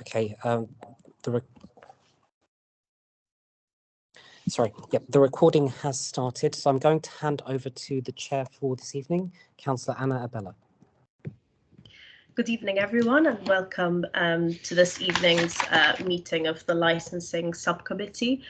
Okay, the recording has started, so I'm going to hand over to the chair for this evening, Councillor Anna Abella. Good evening, everyone, and welcome to this evening's meeting of the Licensing Subcommittee.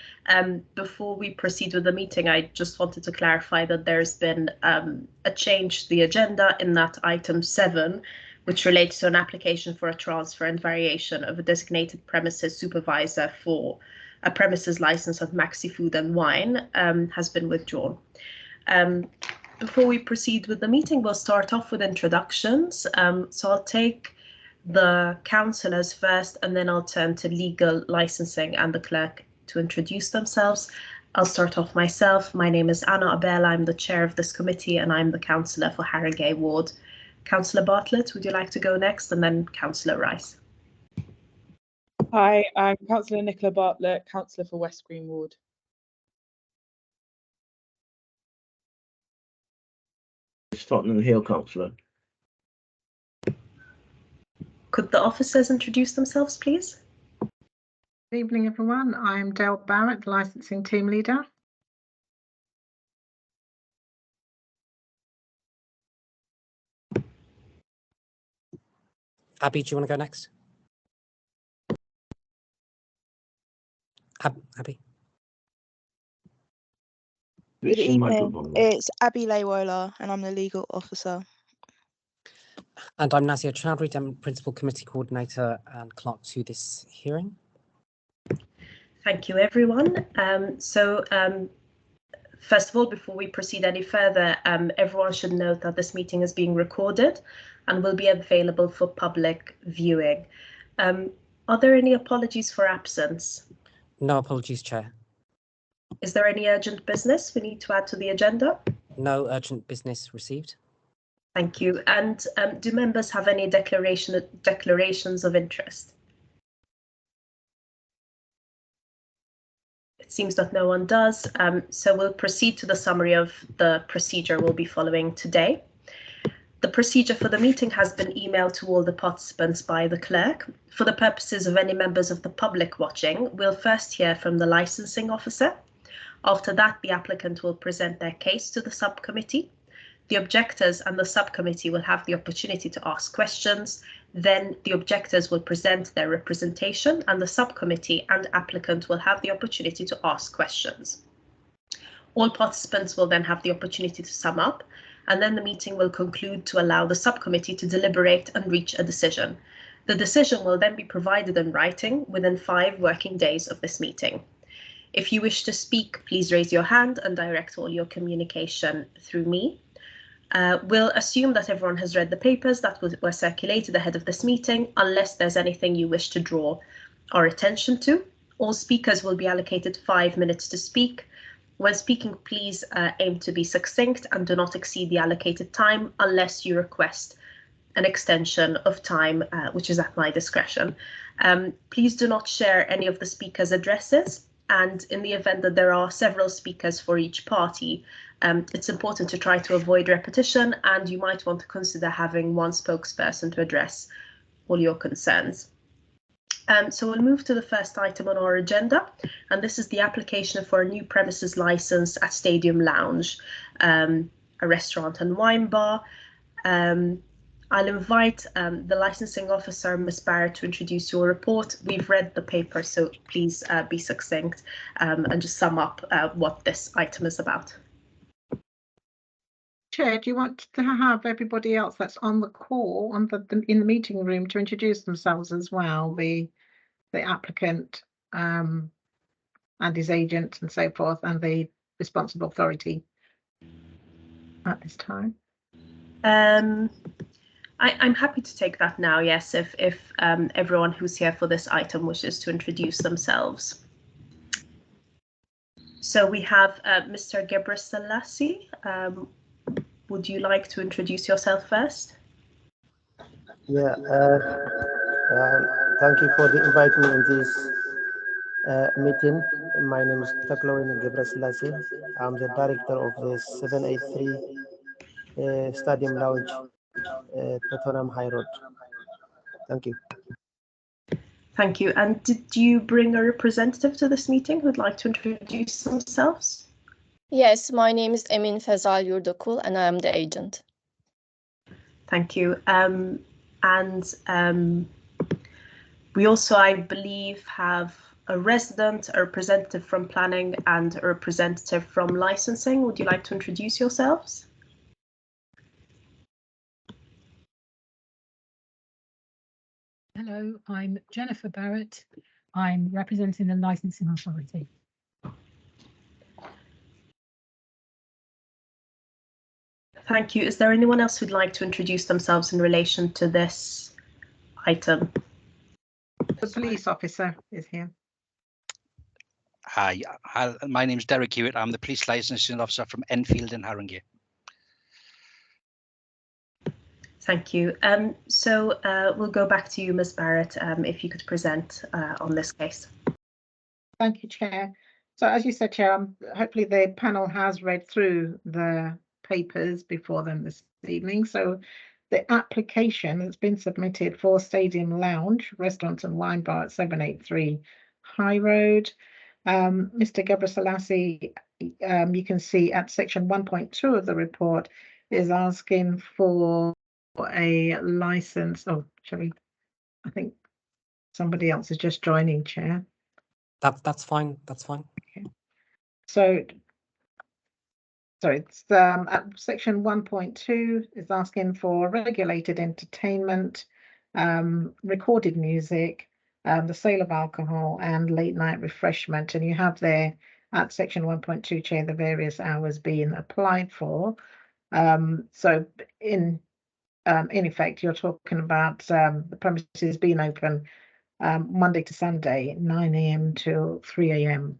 Before we proceed with the meeting, I just wanted to clarify that there's been a change to the agenda in that item 7, which relates to an application for a transfer and variation of a designated premises supervisor for a premises license of Maxi Food and Wine has been withdrawn. Before we proceed with the meeting, we'll start off with introductions. So I'll take the councillors first, and then I'll turn to legal, licensing, and the clerk to introduce themselves. I'll start off myself. My name is Anna Abella. I'm the chair of this committee, and I'm the councillor for Harringay Ward. Councillor Bartlett, would you like to go next? And then Councillor Rice. Hi, I'm Councillor Nicola Bartlett, councillor for West Green Ward. Tottenham Hill councillor. Could the officers introduce themselves, please? Good evening, everyone. I'm Dale Barrett, licensing team leader. Abby, do you want to go next? Abby. Good evening. It's Abby Laywola, and I'm the legal officer. And I'm Nazia Chowdhury, Principal Committee Coordinator and Clerk to this hearing. Thank you, everyone. First of all, before we proceed any further, everyone should note that this meeting is being recorded and will be available for public viewing. Are there any apologies for absence? No apologies, Chair. Is there any urgent business we need to add to the agenda? No urgent business received. Thank you. And do members have any declarations of interest? It seems that no one does. So we'll proceed to the summary of the procedure we'll be following today. The procedure for the meeting has been emailed to all the participants by the clerk. For the purposes of any members of the public watching, we'll first hear from the licensing officer. After that, the applicant will present their case to the subcommittee. The objectors and the subcommittee will have the opportunity to ask questions. Then the objectors will present their representation, and the subcommittee and applicant will have the opportunity to ask questions. All participants will then have the opportunity to sum up, and then the meeting will conclude to allow the subcommittee to deliberate and reach a decision. The decision will then be provided in writing within 5 working days of this meeting. If you wish to speak, please raise your hand and direct all your communication through me. We'll assume that everyone has read the papers that were circulated ahead of this meeting, unless there's anything you wish to draw our attention to. All speakers will be allocated 5 minutes to speak. When speaking, please aim to be succinct and do not exceed the allocated time unless you request an extension of time, which is at my discretion. Please do not share any of the speakers' addresses. And in the event that there are several speakers for each party, it's important to try to avoid repetition, and you might want to consider having one spokesperson to address all your concerns. So we'll move to the first item on our agenda, and this is the application for a new premises license at Stadium Lounge, a restaurant and wine bar. I'll invite the licensing officer, Ms. Barrett, to introduce your report. We've read the paper, so please be succinct and just sum up what this item is about. Chair, do you want to have everybody else that's on the call in the meeting room to introduce themselves as well, the applicant and his agent and so forth, and the responsible authority at this time? I'm happy to take that now, yes, if everyone who's here for this item wishes to introduce themselves. So we have Mr. Gebrselassie. Would you like to introduce yourself first? Yeah, thank you for inviting me in this meeting. My name is Taklowin Gebrselassie. I'm the director of the 783 Stadium Lounge, Tottenham High Road. Thank you. Thank you. And did you bring a representative to this meeting who'd like to introduce themselves? Yes, my name is Emin Fezal Yurdakul and I am the agent. Thank you. We also, I believe, have a resident, a representative from planning, and a representative from licensing. Would you like to introduce yourselves? Hello, I'm Jennifer Barrett. I'm representing the Licensing Authority. Thank you. Is there anyone else who'd like to introduce themselves in relation to this item? The police officer is here. Hi, my name is Derek Hewitt. I'm the police licensing officer from Enfield in Haringey. Thank you. So we'll go back to you, Ms. Barrett, if you could present on this case. Thank you, Chair. So as you said, Chair, hopefully the panel has read through the papers before them this evening. So the application has been submitted for Stadium Lounge, Restaurant and Wine Bar at 783 High Road. Mr. Gebrselassie, you can see at section 1.2 of the report is asking for a license. Oh, shall we? I think somebody else is just joining, Chair. That's fine. That's fine. Okay. So it's at section 1.2 is asking for regulated entertainment, recorded music, the sale of alcohol and late night refreshment. And you have there at section 1.2, Chair, the various hours being applied for. So in effect, you're talking about the premises being open Monday to Sunday, 9 a.m. till 3 a.m.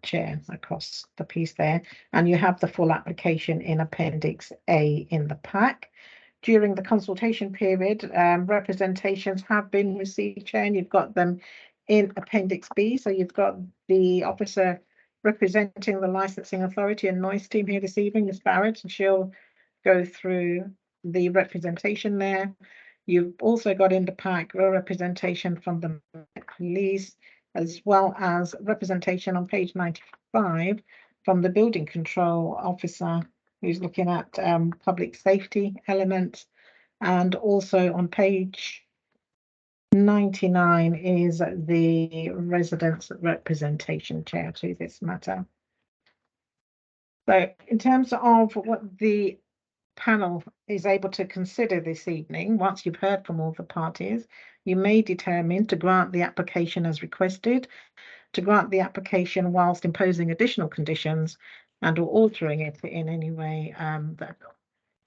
Chair, across the piece there. And you have the full application in Appendix A in the pack. During the consultation period, representations have been received, Chair, and you've got them in Appendix B. So you've got the officer representing the licensing authority and noise team here this evening, Ms. Barrett, and she'll go through the representation there. You've also got in the pack a representation from the police, as well as representation on page 95 from the building control officer who's looking at public safety elements. And also on page 99 is the residents' representation, Chair, to this matter. So in terms of what the panel is able to consider this evening, once you've heard from all the parties, you may determine to grant the application as requested, to grant the application whilst imposing additional conditions and or altering it in any way that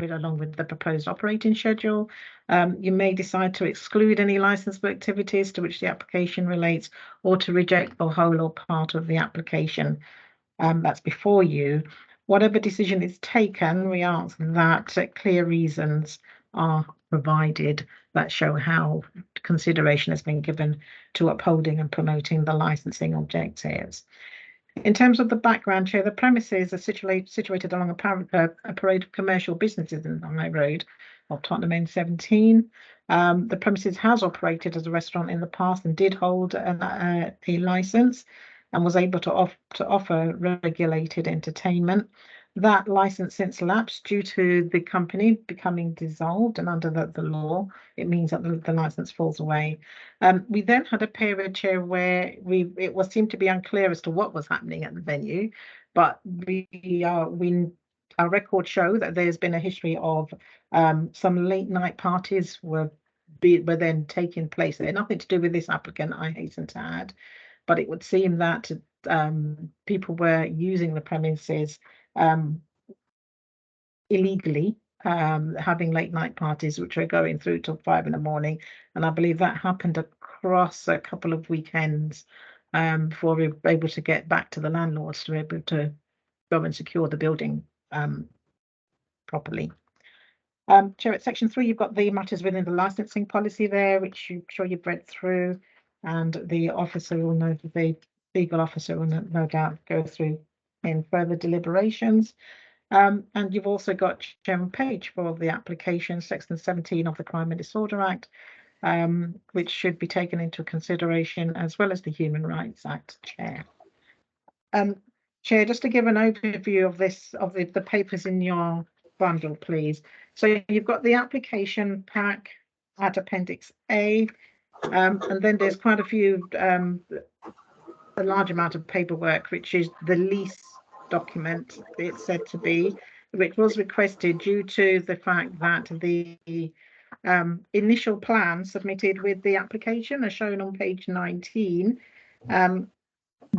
along with the proposed operating schedule. You may decide to exclude any licensable activities to which the application relates, or to reject the whole or part of the application. That's before you. Whatever decision is taken, we ask that clear reasons are provided that show how consideration has been given to upholding and promoting the licensing objectives. In terms of the background, Chair, the premises are situated along a parade of commercial businesses on High Road of Tottenham End 17. The premises has operated as a restaurant in the past and did hold a license and was able to offer regulated entertainment. That license since lapsed due to the company becoming dissolved, and under the law, it means that the license falls away. We then had a period, Chair, where it seemed to be unclear as to what was happening at the venue, but our records show that there's been a history of some late night parties were then taking place. They're nothing to do with this applicant, I hasten to add, but it would seem that people were using the premises illegally, having late night parties which were going through till 5 in the morning, and I believe that happened across a couple of weekends before we were able to get back to the landlords to be able to go and secure the building properly. Chair, at section 3, you've got the matters within the licensing policy there, which I'm sure you've read through, and the officer will know, the legal officer will no doubt go through in further deliberations. And you've also got Chairman Page for the application, section 17 of the Crime and Disorder Act. which should be taken into consideration, as well as the Human Rights Act, Chair. Chair, just to give an overview of this, of the papers in your bundle, please. So you've got the application pack at Appendix A, and then there's quite a few, a large amount of paperwork, which is the lease document, it's said to be, which was requested due to the fact that the initial plan submitted with the application, as shown on page 19,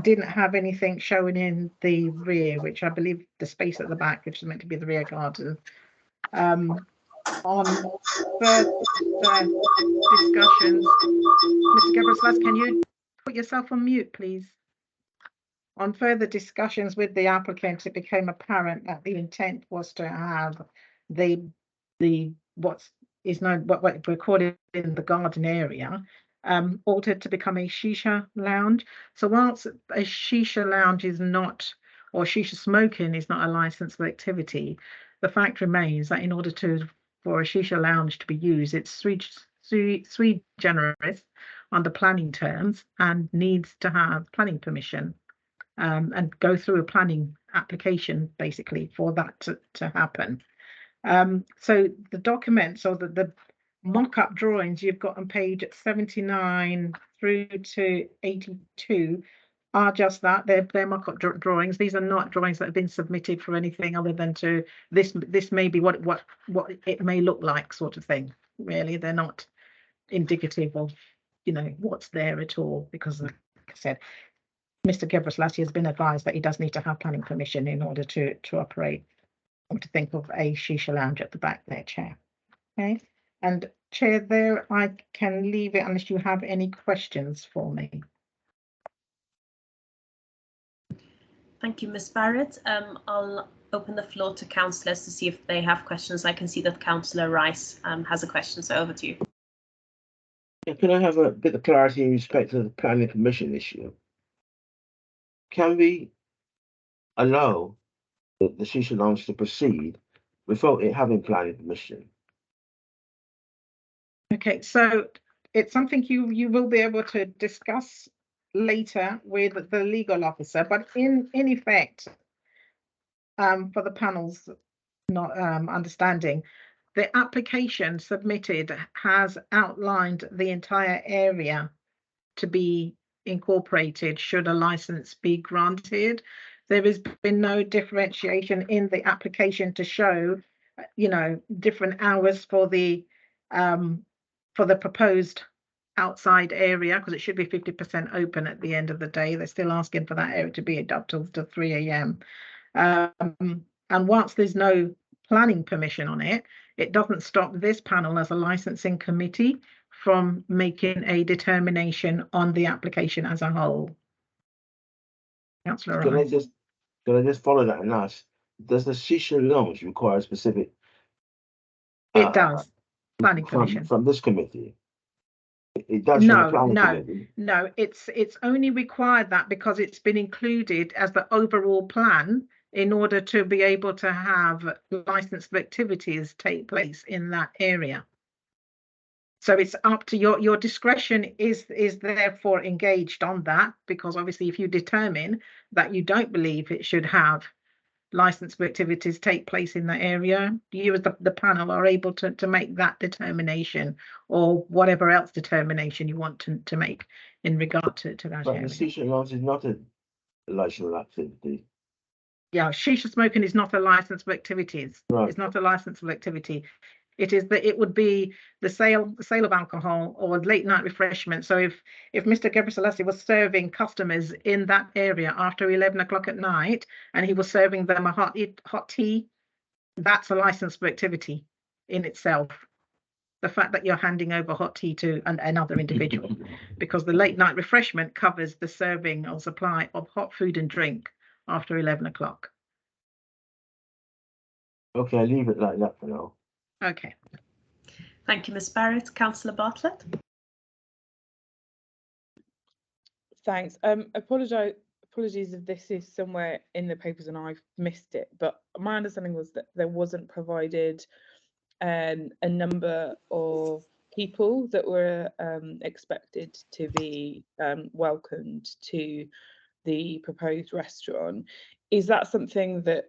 didn't have anything showing in the rear, which I believe the space at the back, which is meant to be the rear garden. On further discussions, Mr. Gebrselassie, can you put yourself on mute, please? On further discussions with the applicant, it became apparent that the intent was to have the what we're calling in the garden area altered to become a shisha lounge. So whilst a shisha lounge is not, or shisha smoking is not a licensed activity, the fact remains that in order for a shisha lounge to be used, it's sui generis under planning terms and needs to have planning permission. And go through a planning application basically for that to happen. So the documents, or the mock-up drawings you've got on page 79 through to 82 are just that. They're mock-up drawings. These are not drawings that have been submitted for anything other than to this may be what it may look like, sort of thing. Really, they're not indicative of, you know, what's there at all, because like I said, Mr. Gebrselassie has been advised that he does need to have planning permission in order to operate, or to think of a shisha lounge at the back there, Chair. Okay, and Chair, there I can leave it unless you have any questions for me. Thank you, Ms. Barrett. I'll open the floor to councillors to see if they have questions. I can see that Councillor Rice has a question, so over to you. Yeah, can I have a bit of clarity in respect to the planning permission issue? Can we allow the shisha lounge to proceed without it having planning permission? Okay, so it's something you will be able to discuss later with the legal officer, but in effect, for the panel's not understanding, the application submitted has outlined the entire area to be incorporated should a license be granted. There has been no differentiation in the application to show, you know, different hours for the proposed outside area, because it should be 50% open at the end of the day. They're still asking for that area to be up till 3 a.m. And whilst there's no planning permission on it, it doesn't stop this panel as a licensing committee from making a determination on the application as a whole. Councillor Rice. Can I just follow that and ask, does the shisha lounge require a specific? It does. Planning permission from this committee. It does. No. It's only required that because it's been included as the overall plan in order to be able to have licensed activities take place in that area. So it's up to your discretion is therefore engaged on that, because obviously if you determine that you don't believe it should have licensed activities take place in that area, you as the panel are able to make that determination, or whatever else determination you want to make in regard to that but area. The shisha lounge is not a licensed activity. Yeah, shisha smoking is not a licensed activities. Right. It's not a licensable activity. It is that it would be the sale of alcohol or late night refreshment. So if Mr. Gebrselassie was serving customers in that area after 11 o'clock at night and he was serving them a hot tea, that's a licensed activity in itself. The fact that you're handing over hot tea to another individual, because the late night refreshment covers the serving or supply of hot food and drink after 11 o'clock. Okay, I'll leave it like that for now. Okay. Thank you, Ms. Barrett. Councillor Bartlett. Thanks. Apologies if this is somewhere in the papers and I've missed it, but my understanding was that there wasn't provided a number of people that were expected to be welcomed to the proposed restaurant. Is that something that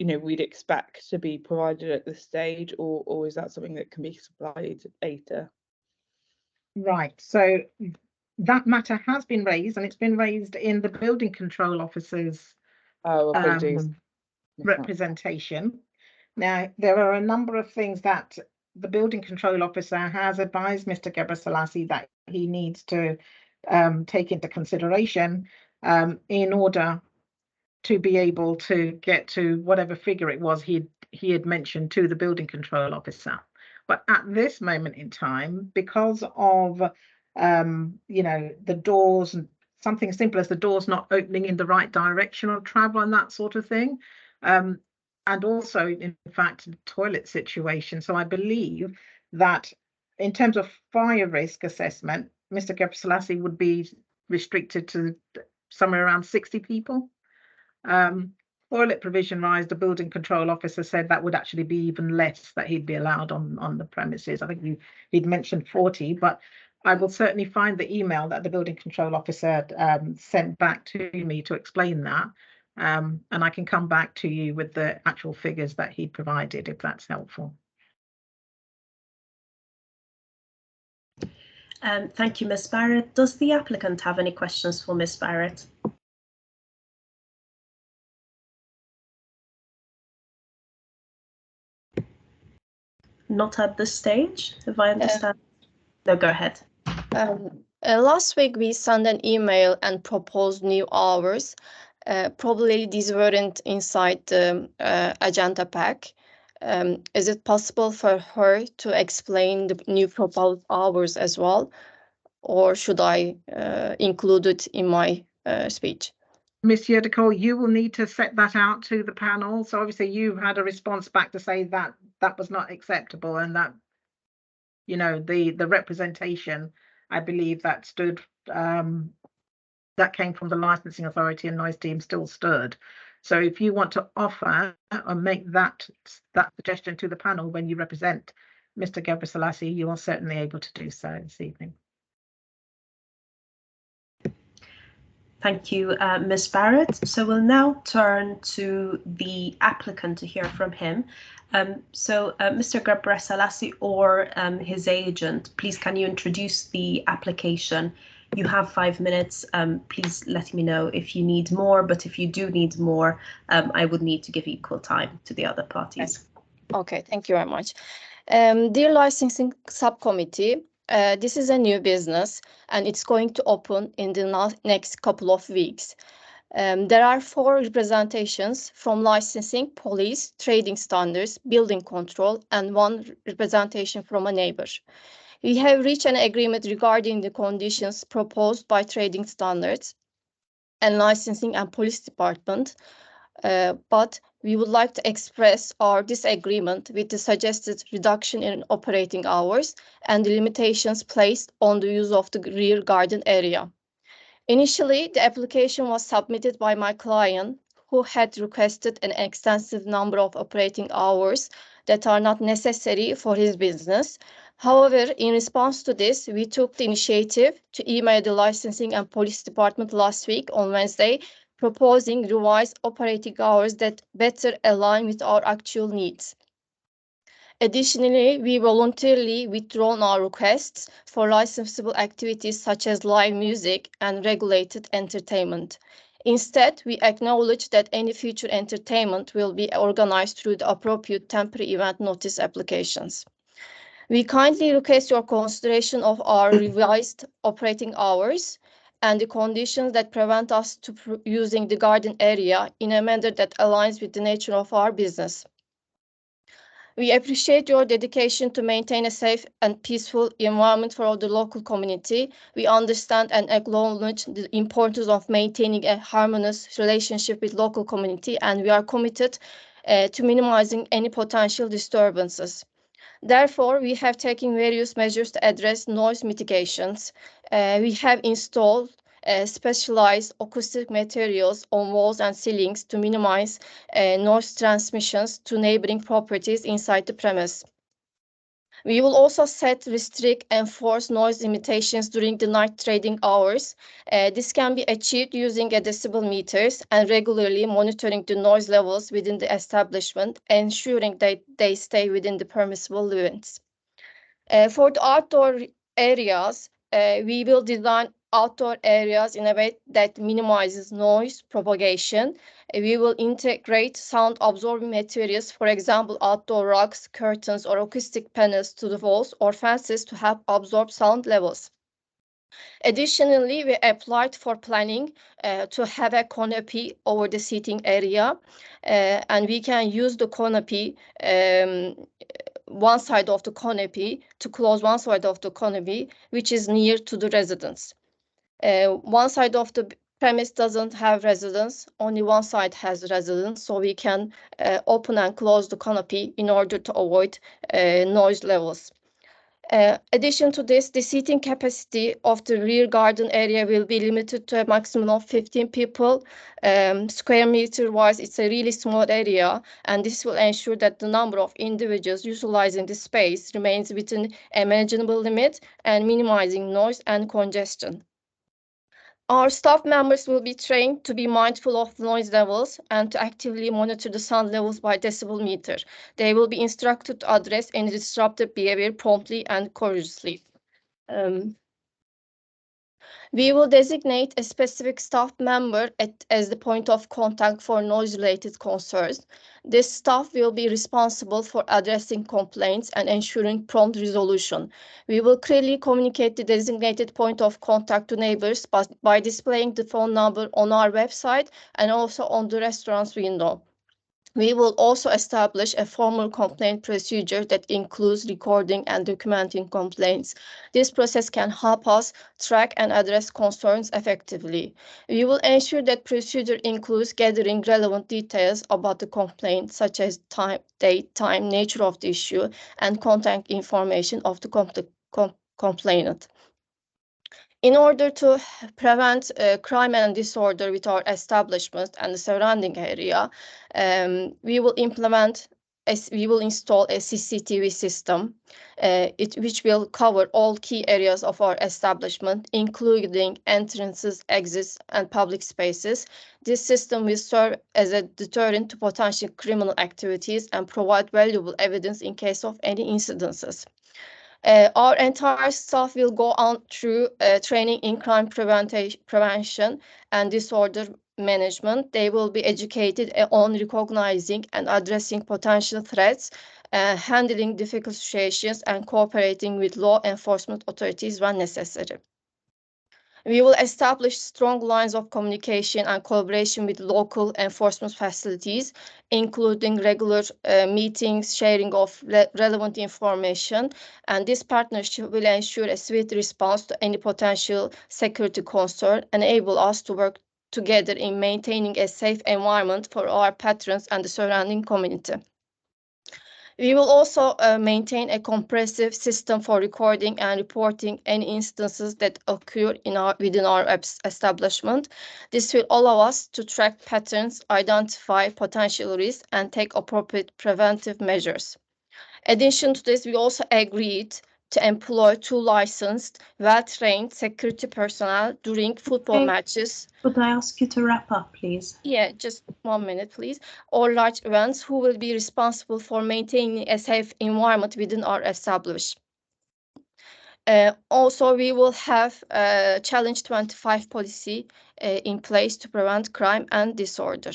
we'd expect to be provided at this stage, or is that something that can be supplied later? Right, so that matter has been raised, and it's been raised in the building control officer's representation. Now, there are a number of things that the building control officer has advised Mr. Gebrselassie that he needs to take into consideration in order to be able to get to whatever figure it was he had mentioned to the building control officer. But at this moment in time, because of the doors, and something simple as the doors not opening in the right direction of travel and that sort of thing, and also, in fact, the toilet situation. So I believe that in terms of fire risk assessment, Mr. Gebrselassie would be restricted to somewhere around 60 people. Toilet provision wise, the building control officer said that would actually be even less that he'd be allowed on the premises. I think he'd mentioned 40, but I will certainly find the email that the building control officer sent back to me to explain that. And I can come back to you with the actual figures that he provided, if that's helpful. Thank you, Ms. Barrett. Does the applicant have any questions for Ms. Barrett? Not at this stage, if I understand. No, go ahead. Last week, we sent an email and proposed new hours. Probably these weren't inside the agenda pack. Is it possible for her to explain the new proposed hours as well? Or should I include it in my speech? Ms. Yerdicole, you will need to set that out to the panel. So obviously you've had a response back to say that that was not acceptable, and that, the representation, I believe, that stood, that came from the licensing authority and noise team still stood. So if you want to offer or make that suggestion to the panel when you represent Mr. Gebrselassie, you are certainly able to do so this evening. Thank you, Ms. Barrett. So we'll now turn to the applicant to hear from him. Mr. Gebrselassie or his agent, please can you introduce the application? You have 5 minutes. Please let me know if you need more, but if you do need more, I would need to give equal time to the other parties. Okay, thank you very much. Dear Licensing Subcommittee, this is a new business and it's going to open in the next couple of weeks. There are 4 representations from licensing, police, trading standards, building control, and 1 representation from a neighbor. We have reached an agreement regarding the conditions proposed by trading standards and licensing and police department, but we would like to express our disagreement with the suggested reduction in operating hours and the limitations placed on the use of the rear garden area. Initially, the application was submitted by my client, who had requested an extensive number of operating hours that are not necessary for his business. However, in response to this, we took the initiative to email the licensing and police department last week on Wednesday, proposing revised operating hours that better align with our actual needs. Additionally, we voluntarily withdrawn our requests for licensable activities such as live music and regulated entertainment. Instead, we acknowledge that any future entertainment will be organized through the appropriate temporary event notice applications. We kindly request your consideration of our revised operating hours and the conditions that prevent us to using the garden area in a manner that aligns with the nature of our business. We appreciate your dedication to maintain a safe and peaceful environment for the local community. We understand and acknowledge the importance of maintaining a harmonious relationship with local community, and we are committed to minimizing any potential disturbances. Therefore, we have taken various measures to address noise mitigations. We have installed specialized acoustic materials on walls and ceilings to minimize noise transmissions to neighboring properties inside the premise. We will also set, restrict, enforce noise limitations during the night trading hours. This can be achieved using a decibel meters and regularly monitoring the noise levels within the establishment, ensuring that they stay within the permissible limits. For the outdoor areas, we will design outdoor areas in a way that minimizes noise propagation. We will integrate sound absorbing materials, for example, outdoor rugs, curtains, or acoustic panels to the walls or fences to help absorb sound levels. Additionally, we applied for planning to have a canopy over the seating area, and we can use the canopy, one side of the canopy, to close one side of the canopy, which is near to the residents. One side of the premise doesn't have residents, only one side has residents, so we can open and close the canopy in order to avoid noise levels. Addition to this, the seating capacity of the rear garden area will be limited to a maximum of 15 people. Square meter wise, it's a really small area, and this will ensure that the number of individuals utilizing the space remains within a manageable limit and minimizing noise and congestion. Our staff members will be trained to be mindful of noise levels and to actively monitor the sound levels by decibel meter. They will be instructed to address any disruptive behavior promptly and courageously. We will designate a specific staff member as the point of contact for noise-related concerns. This staff will be responsible for addressing complaints and ensuring prompt resolution. We will clearly communicate the designated point of contact to neighbors by displaying the phone number on our website and also on the restaurant's window. We will also establish a formal complaint procedure that includes recording and documenting complaints. This process can help us track and address concerns effectively. We will ensure that procedure includes gathering relevant details about the complaint, such as time, date, time, nature of the issue, and contact information of the complainant. In order to prevent crime and disorder with our establishment and the surrounding area, we will install a CCTV system, which will cover all key areas of our establishment, including entrances, exits, and public spaces. This system will serve as a deterrent to potential criminal activities and provide valuable evidence in case of any incidences. Our entire staff will go on through training in crime prevention and disorder management. They will be educated on recognizing and addressing potential threats, handling difficult situations, and cooperating with law enforcement authorities when necessary. We will establish strong lines of communication and collaboration with local enforcement facilities, including regular meetings, sharing of relevant information, and this partnership will ensure a swift response to any potential security concern and enable us to work together in maintaining a safe environment for our patrons and the surrounding community. We will also maintain a comprehensive system for recording and reporting any instances that occur within our establishment. This will allow us to track patterns, identify potential risks, and take appropriate preventive measures. In addition to this, we also agreed to employ 2 licensed, well-trained security personnel during football matches. Could I ask you to wrap up, please? Yeah, just 1 minute, please. Or large events who will be responsible for maintaining a safe environment within our establishment. Also, we will have a Challenge 25 policy in place to prevent crime and disorder.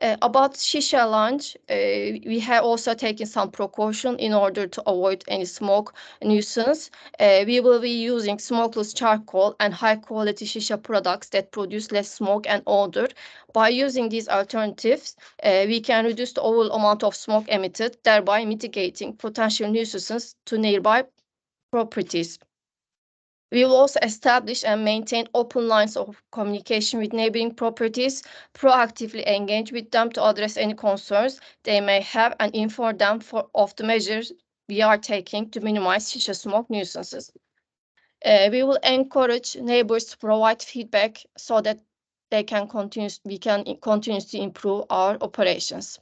About Shisha Lounge, we have also taken some precaution in order to avoid any smoke nuisance. We will be using smokeless charcoal and high-quality Shisha products that produce less smoke and odor. By using these alternatives, we can reduce the overall amount of smoke emitted, thereby mitigating potential nuisances to nearby properties. We will also establish and maintain open lines of communication with neighboring properties, proactively engage with them to address any concerns they may have and inform them of the measures we are taking to minimize shisha smoke nuisances. We will encourage neighbors to provide feedback so that we can continuously improve our operations.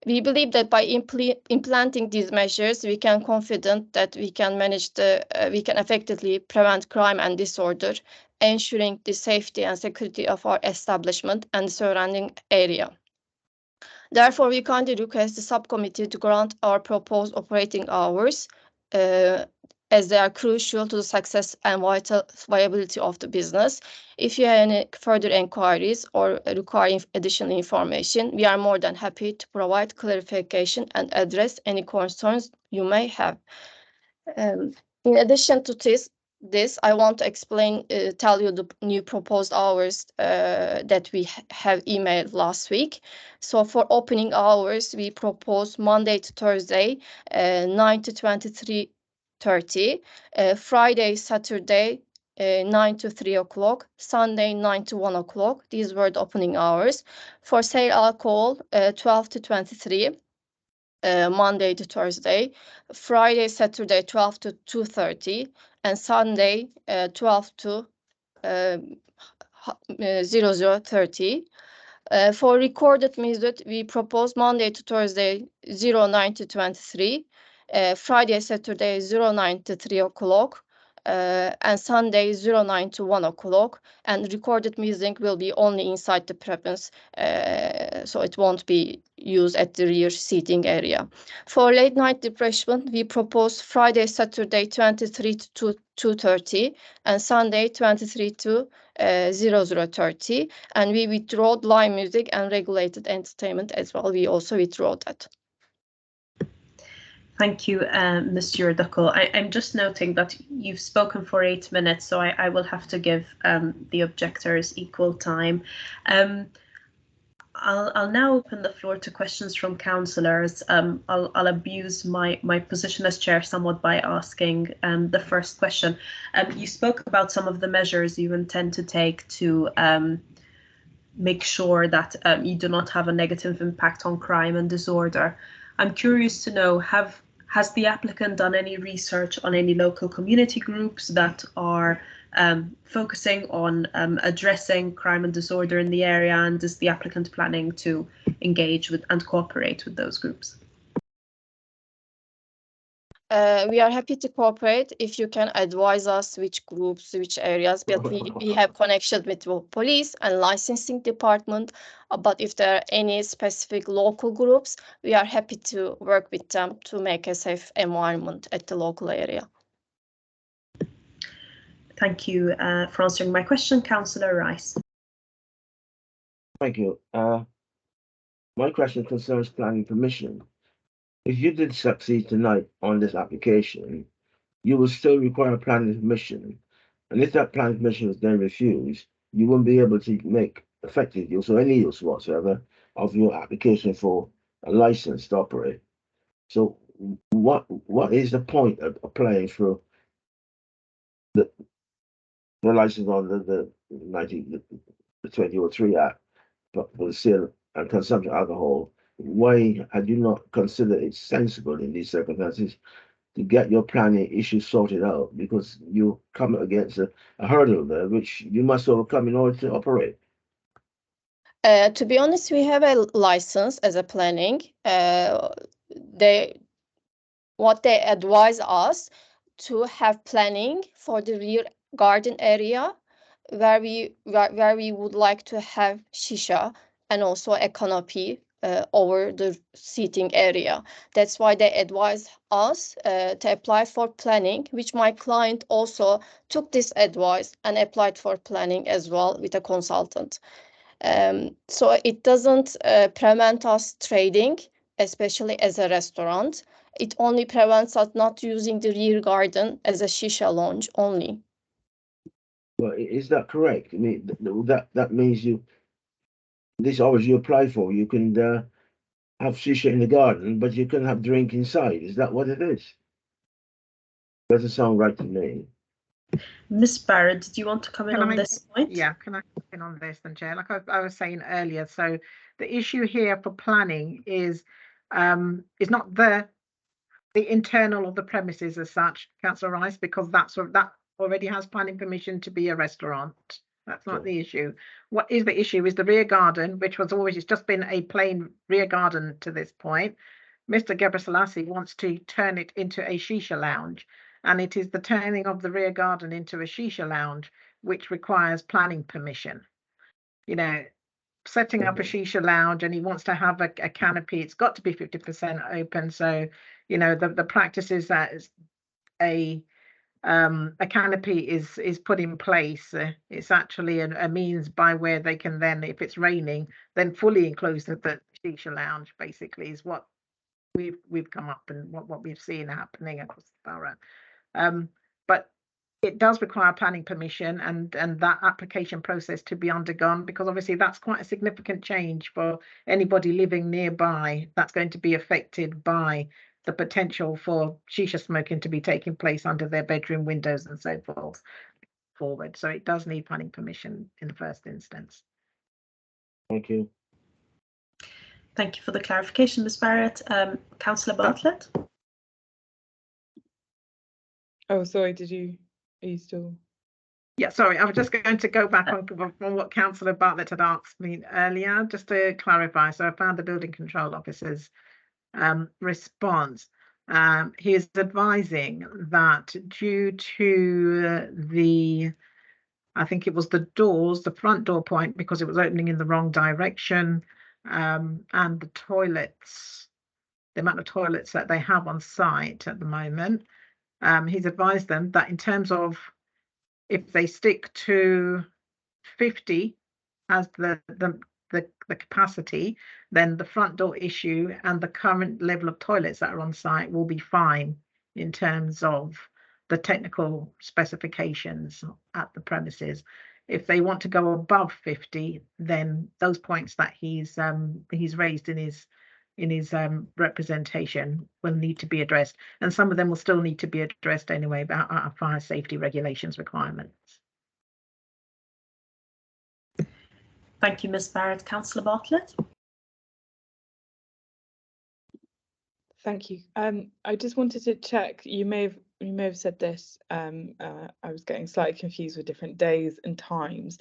We believe that by implementing these measures, we can confident that we can manage we can effectively prevent crime and disorder, ensuring the safety and security of our establishment and the surrounding area. Therefore, we kindly request the subcommittee to grant our proposed operating hours as they are crucial to the success and viability of the business. If you have any further inquiries or require additional information, we are more than happy to provide clarification and address any concerns you may have. In addition to this, I want to tell you the new proposed hours that we have emailed last week. So for opening hours, we propose Monday to Thursday, 9 to 23:30, Friday, Saturday, 9 to 3 o'clock, Sunday 9 to 1 o'clock. These were the opening hours. For sale alcohol, 12 to 23. Monday to Thursday, Friday, Saturday 12 to 2:30, and Sunday 12 to 00:30. For recorded music, we propose Monday to Thursday 09 to 23, Friday, Saturday 09 to 3 o'clock, and Sunday 09 to 1 o'clock, and recorded music will be only inside the premise, so it won't be used at the rear seating area. For late night refreshment, we propose Friday, Saturday 23 to 2:30, and Sunday 23 to 00:30, and we withdraw live music and regulated entertainment as well. We also withdraw that. Thank you, Mr. Duckle. I'm just noting that you've spoken for 8 minutes, so I will have to give the objectors equal time. I'll now open the floor to questions from councillors. I'll abuse my position as chair somewhat by asking the first question. You spoke about some of the measures you intend to take to make sure that you do not have a negative impact on crime and disorder. I'm curious to know, has the applicant done any research on any local community groups that are focusing on addressing crime and disorder in the area, and is the applicant planning to engage with and cooperate with those groups? We are happy to cooperate if you can advise us which groups, which areas, but we have connection with the police and licensing department. But if there are any specific local groups, we are happy to work with them to make a safe environment at the local area. Thank you for answering my question, Councillor Rice. Thank you. My question concerns planning permission. If you did succeed tonight on this application, you will still require planning permission. And if that planning permission is then refused, you won't be able to make effective use or any use whatsoever of your application for a license to operate. So what is the point of applying for the license on the 2003 Act for the sale and consumption of alcohol? Why had you not considered it sensible in these circumstances to get your planning issue sorted out? Because you come against a hurdle there, which you must overcome in order to operate. To be honest, we have a license as a planning. What they advise us to have planning for the rear garden area, where we would like to have shisha and also a canopy over the seating area. That's why they advise us to apply for planning, which my client also took this advice and applied for planning as well with a consultant. So it doesn't prevent us trading, especially as a restaurant. It only prevents us not using the rear garden as a shisha lounge only. Well, is that correct? I mean, that means these hours you apply for, you can have shisha in the garden, but you can have drink inside. Is that what it is? Doesn't sound right to me. Ms. Barrett, do you want to come in on this point? Yeah, can I come in on this then, Chair? Like I was saying earlier, so the issue here for planning is not the internal of the premises as such, Councillor Rice, because that already has planning permission to be a restaurant. That's not the issue. What is the issue is the rear garden, which was always, it's just been a plain rear garden to this point. Mr. Gebrselassie wants to turn it into a shisha lounge, and it is the turning of the rear garden into a shisha lounge which requires planning permission. You know, setting up a shisha lounge, and he wants to have a canopy. It's got to be 50% open. So, you know, the practice is that a canopy is put in place. It's actually a means by where they can then, if it's raining, then fully enclose the shisha lounge. Basically, is what we've come up and what we've seen happening across the borough. But it does require planning permission and that application process to be undergone, because obviously that's quite a significant change for anybody living nearby that's going to be affected by the potential for shisha smoking to be taking place under their bedroom windows and so forward. So it does need planning permission in the first instance. Thank you. Thank you for the clarification, Ms. Barrett. Councillor Bartlett? Oh, sorry, are you still? Yeah, sorry, I was just going to go back on what Councillor Bartlett had asked me earlier, just to clarify. So I found the building control officer's response. He is advising that due to I think it was the front door point, because it was opening in the wrong direction, and the toilets, the amount of toilets that they have on site at the moment, he's advised them that in terms of if they stick to 50 as the capacity, then the front door issue and the current level of toilets that are on site will be fine in terms of the technical specifications at the premises. If they want to go above 50, then those points that he's raised in his representation will need to be addressed, and some of them will still need to be addressed anyway about our fire safety regulations requirements. Thank you, Ms. Barrett. Councillor Bartlett? Thank you. I just wanted to check, you may have said this, I was getting slightly confused with different days and times.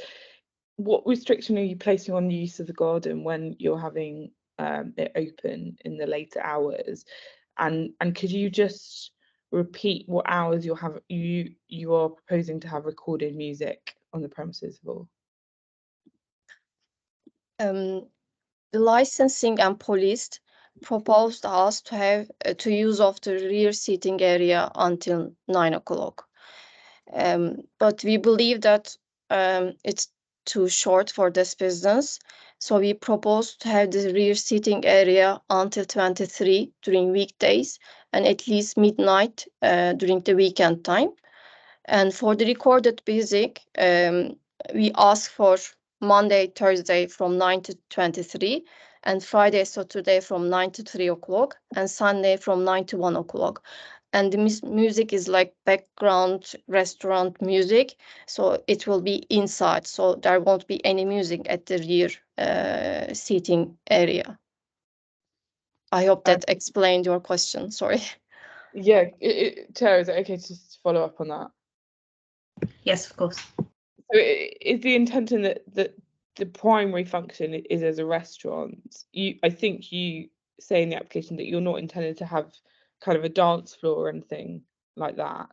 What restriction are you placing on the use of the garden when you're having it open in the later hours? And could you just repeat what hours you are proposing to have recorded music on the premises for? The licensing and police proposed us to have to use of the rear seating area until 9 o'clock. But we believe that it's too short for this business. So we propose to have the rear seating area until 23 during weekdays and at least midnight during the weekend time. And for the recorded music, we ask for Monday, Thursday from 9 to 23, and Friday, Saturday from 9 to 3 o'clock, and Sunday from 9 to 1 o'clock. And the music is like background restaurant music, so it will be inside, so there won't be any music at the rear seating area. I hope that explained your question, sorry. Yeah, Chair, is it okay to just follow up on that? Yes, of course. So is the intention that the primary function is as a restaurant? I think you say in the application that you're not intended to have kind of a dance floor or anything like that.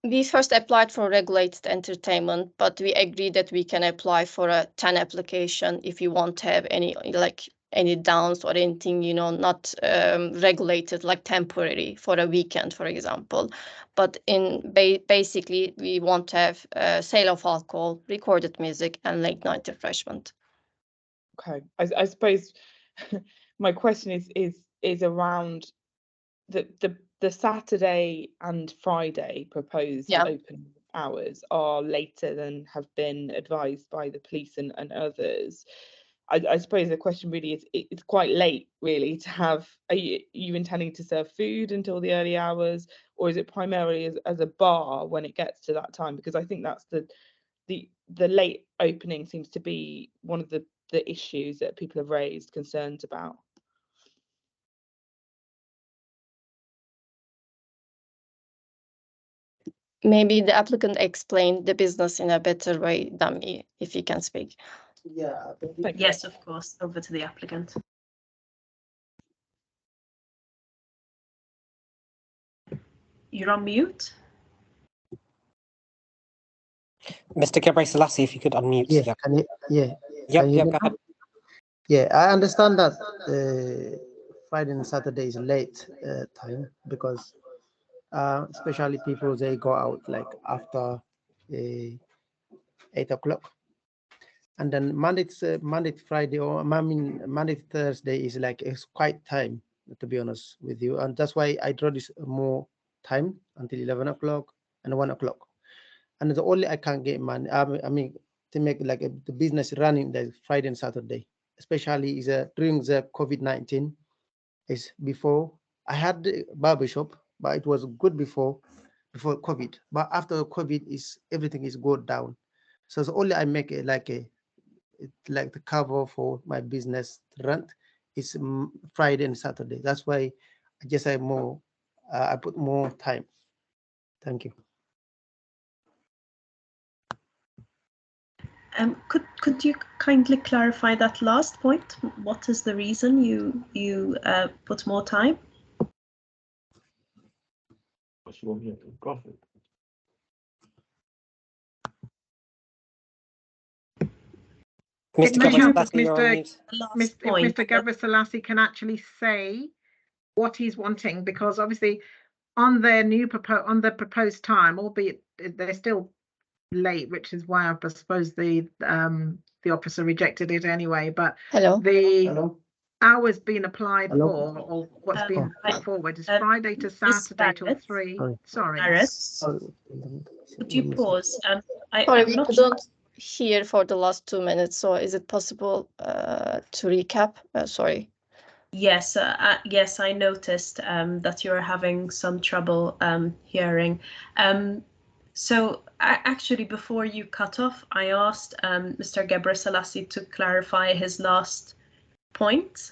We first applied for regulated entertainment, but we agreed that we can apply for a 10 application if you want to have any dance or anything, you know, not regulated, like temporary for a weekend, for example. But basically, we want to have sale of alcohol, recorded music, and late night refreshment. Okay, I suppose my question is around the Saturday and Friday proposed open hours are later than have been advised by the police and others. I suppose the question really is, it's quite late really to have, are you intending to serve food until the early hours, or is it primarily as a bar when it gets to that time? Because I think that's the late opening seems to be one of the issues that people have raised concerns about. maybe the applicant explained the business in a better way than me, if you can speak. Yeah. Yes, of course. Over to the applicant. You're on mute. Mr. Gebre Selassie, if you could unmute. Yeah. Yep. Can you, yeah. Yep. Can you Yep. hear Go me? ahead. Yeah, I understand that Friday and Saturday is late time because especially people they go out like after 8 o'clock, and then Monday to Friday, or I mean Monday to Thursday is like it's quite time, to be honest with you, and that's why I draw this more time until 11 o'clock and 1 o'clock, and the only I can get money. I mean to make like the business running the Friday and Saturday, especially is during the COVID-19. Is before I had the barbershop, but it was good before COVID. But after COVID, is everything is go down. So the only I make it like the cover for my business rent is Friday and Saturday. That's why I just have more. I put more time. Thank you. Could you kindly clarify that last point? What is the reason you put more time? It may help if Mr. Gebre Selassie can actually say what he's wanting, because obviously on their on the proposed time, albeit they're still late, which is why I suppose the officer rejected it anyway. But the hours being applied for, or what's being put forward, is Friday to Saturday till 3. Sorry. Could you pause? Sorry, we couldn't hear for the last 2 minutes. So is it possible to recap? Sorry. Yes, yes, I noticed that you're having some trouble hearing. So actually, before you cut off, I asked Mr. Gebre Selassie to clarify his last point.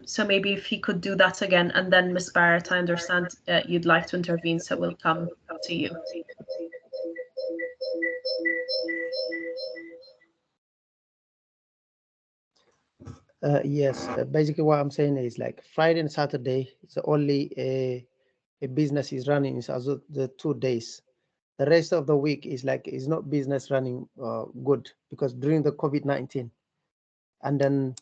So maybe if he could do that again, and then Ms. Barrett, I understand you'd like to intervene, so we'll come to you. Yes, basically what I'm saying is like Friday and Saturday is the only a business is running is also the 2 days. The rest of the week is like is not business running good because during the COVID-19, and then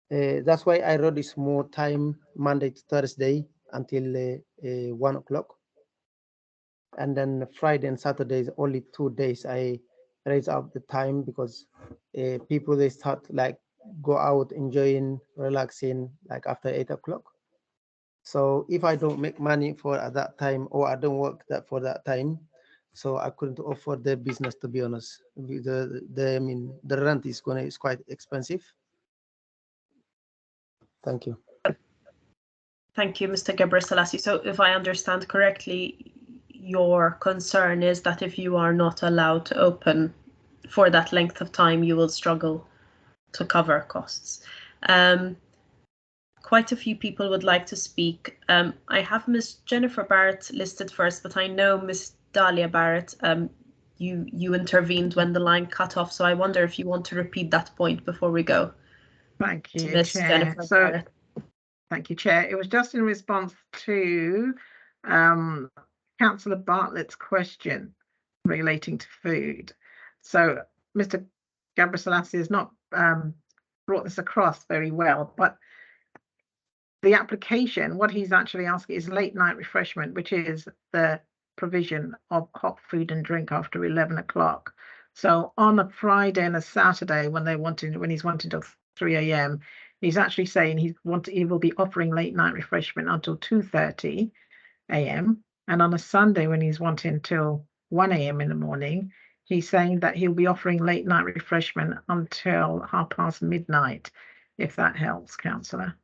that's why I wrote this more time Monday to Thursday until 1 o'clock, and then Friday and Saturday is only 2 days. I raise up the time because people they start like go out enjoying, relaxing like after 8 o'clock. So if I don't make money for at that time, or I don't work that for that time, so I couldn't offer the business, to be honest. I mean the rent is quite expensive. Thank you. Thank you, Mr. Gebre Selassie. So if I understand correctly, your concern is that if you are not allowed to open for that length of time, you will struggle to cover costs. Quite a few people would like to speak. I have Ms. Jennifer Barrett listed first, but I know Ms. Dahlia Barrett, you intervened when the line cut off, so I wonder if you want to repeat that point before we go. Thank you, Ms. Chair. Jennifer Barrett. Thank you, Chair. It was just in response to Councillor Bartlett's question relating to food. So Mr. Gebre Selassie has not brought this across very well, but the application, what he's actually asking is late night refreshment, which is the provision of hot food and drink after 11 o'clock. So on a Friday and a Saturday, when he's wanting till 3 a.m., he's actually saying he will be offering late night refreshment until 2:30 a.m. And on a Sunday, when he's wanting till 1 a.m. in the morning, he's saying that he'll be offering late night refreshment until midnight, if that helps, Councillor.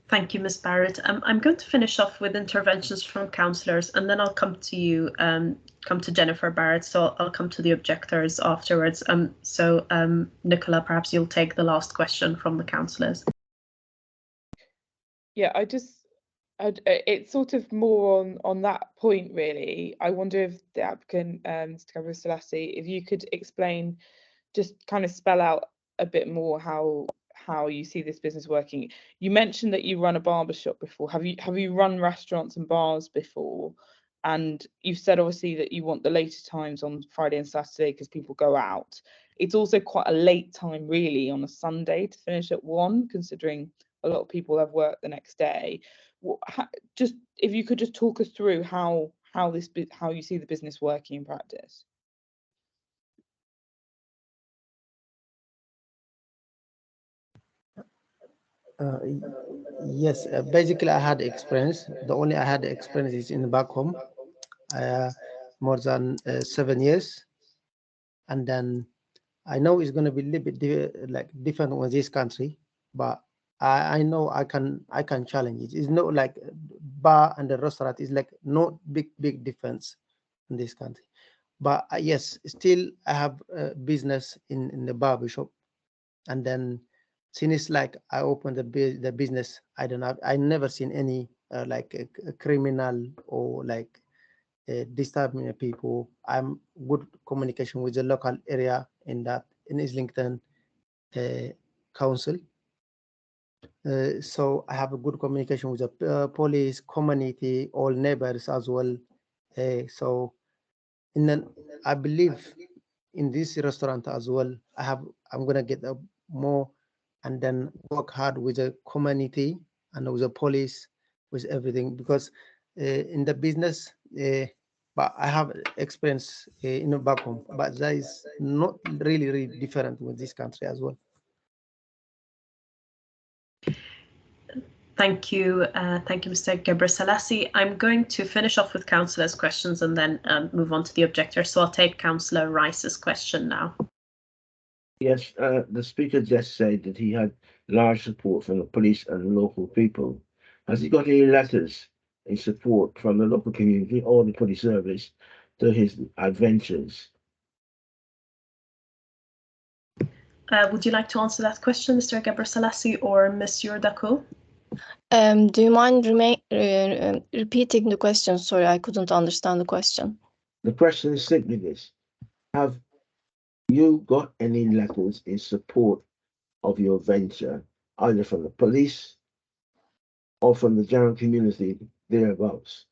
Thank you, Ms. Barrett. I'm going to finish off with interventions from councillors, and then I'll come to you, come to Jennifer Barrett. So I'll come to the objectors afterwards. Nicola, perhaps you'll take the last question from the councillors. Yeah, It's sort of more on that point, really. I wonder if the applicant, Mr. Gabriel Selassie, if you could explain, just kind of spell out a bit more how you see this business working. You mentioned that you run a barber shop before. Have you run restaurants and bars before? And you've said obviously that you want the later times on Friday and Saturday because people go out. It's also quite a late time, really, on a Sunday to finish at 1, considering a lot of people have work the next day. Just if you could just talk us through how you see the business working in practice. Yes, basically I had experience. The only I had experience is in back home, more than 7 years, and then I know it's going to be a little bit different with this country, but I know I can challenge it. It's not like bar and the restaurant is like no big difference in this country. But yes, still I have business in the barber shop, and then since like I opened the business, I never seen any like a criminal or like disturbing people. I'm good communication with the local area in Islington council. So I have a good communication with the police, community, all neighbors as well. So I believe in this restaurant as well. I'm gonna get more and then work hard with the community and with the police, with everything, because in the business, but I have experience in the back home, but that is not really different with this country as well. Thank you, Mr. Gabriel Selassie. I'm going to finish off with Councillors' questions and then move on to the objector. So I'll take Councillor Rice's question now. Yes, the speaker just said that he had large support from the police and local people. Has he got any letters in support from the local community or the police service to his adventures? Would you like to answer that question, Mr. Gabriel Selassie or Monsieur Dacko? Do you mind repeating the question? Sorry, I couldn't understand the question. The question is simply this: have you got any letters in support of your venture, either from the police or from the general community thereabouts?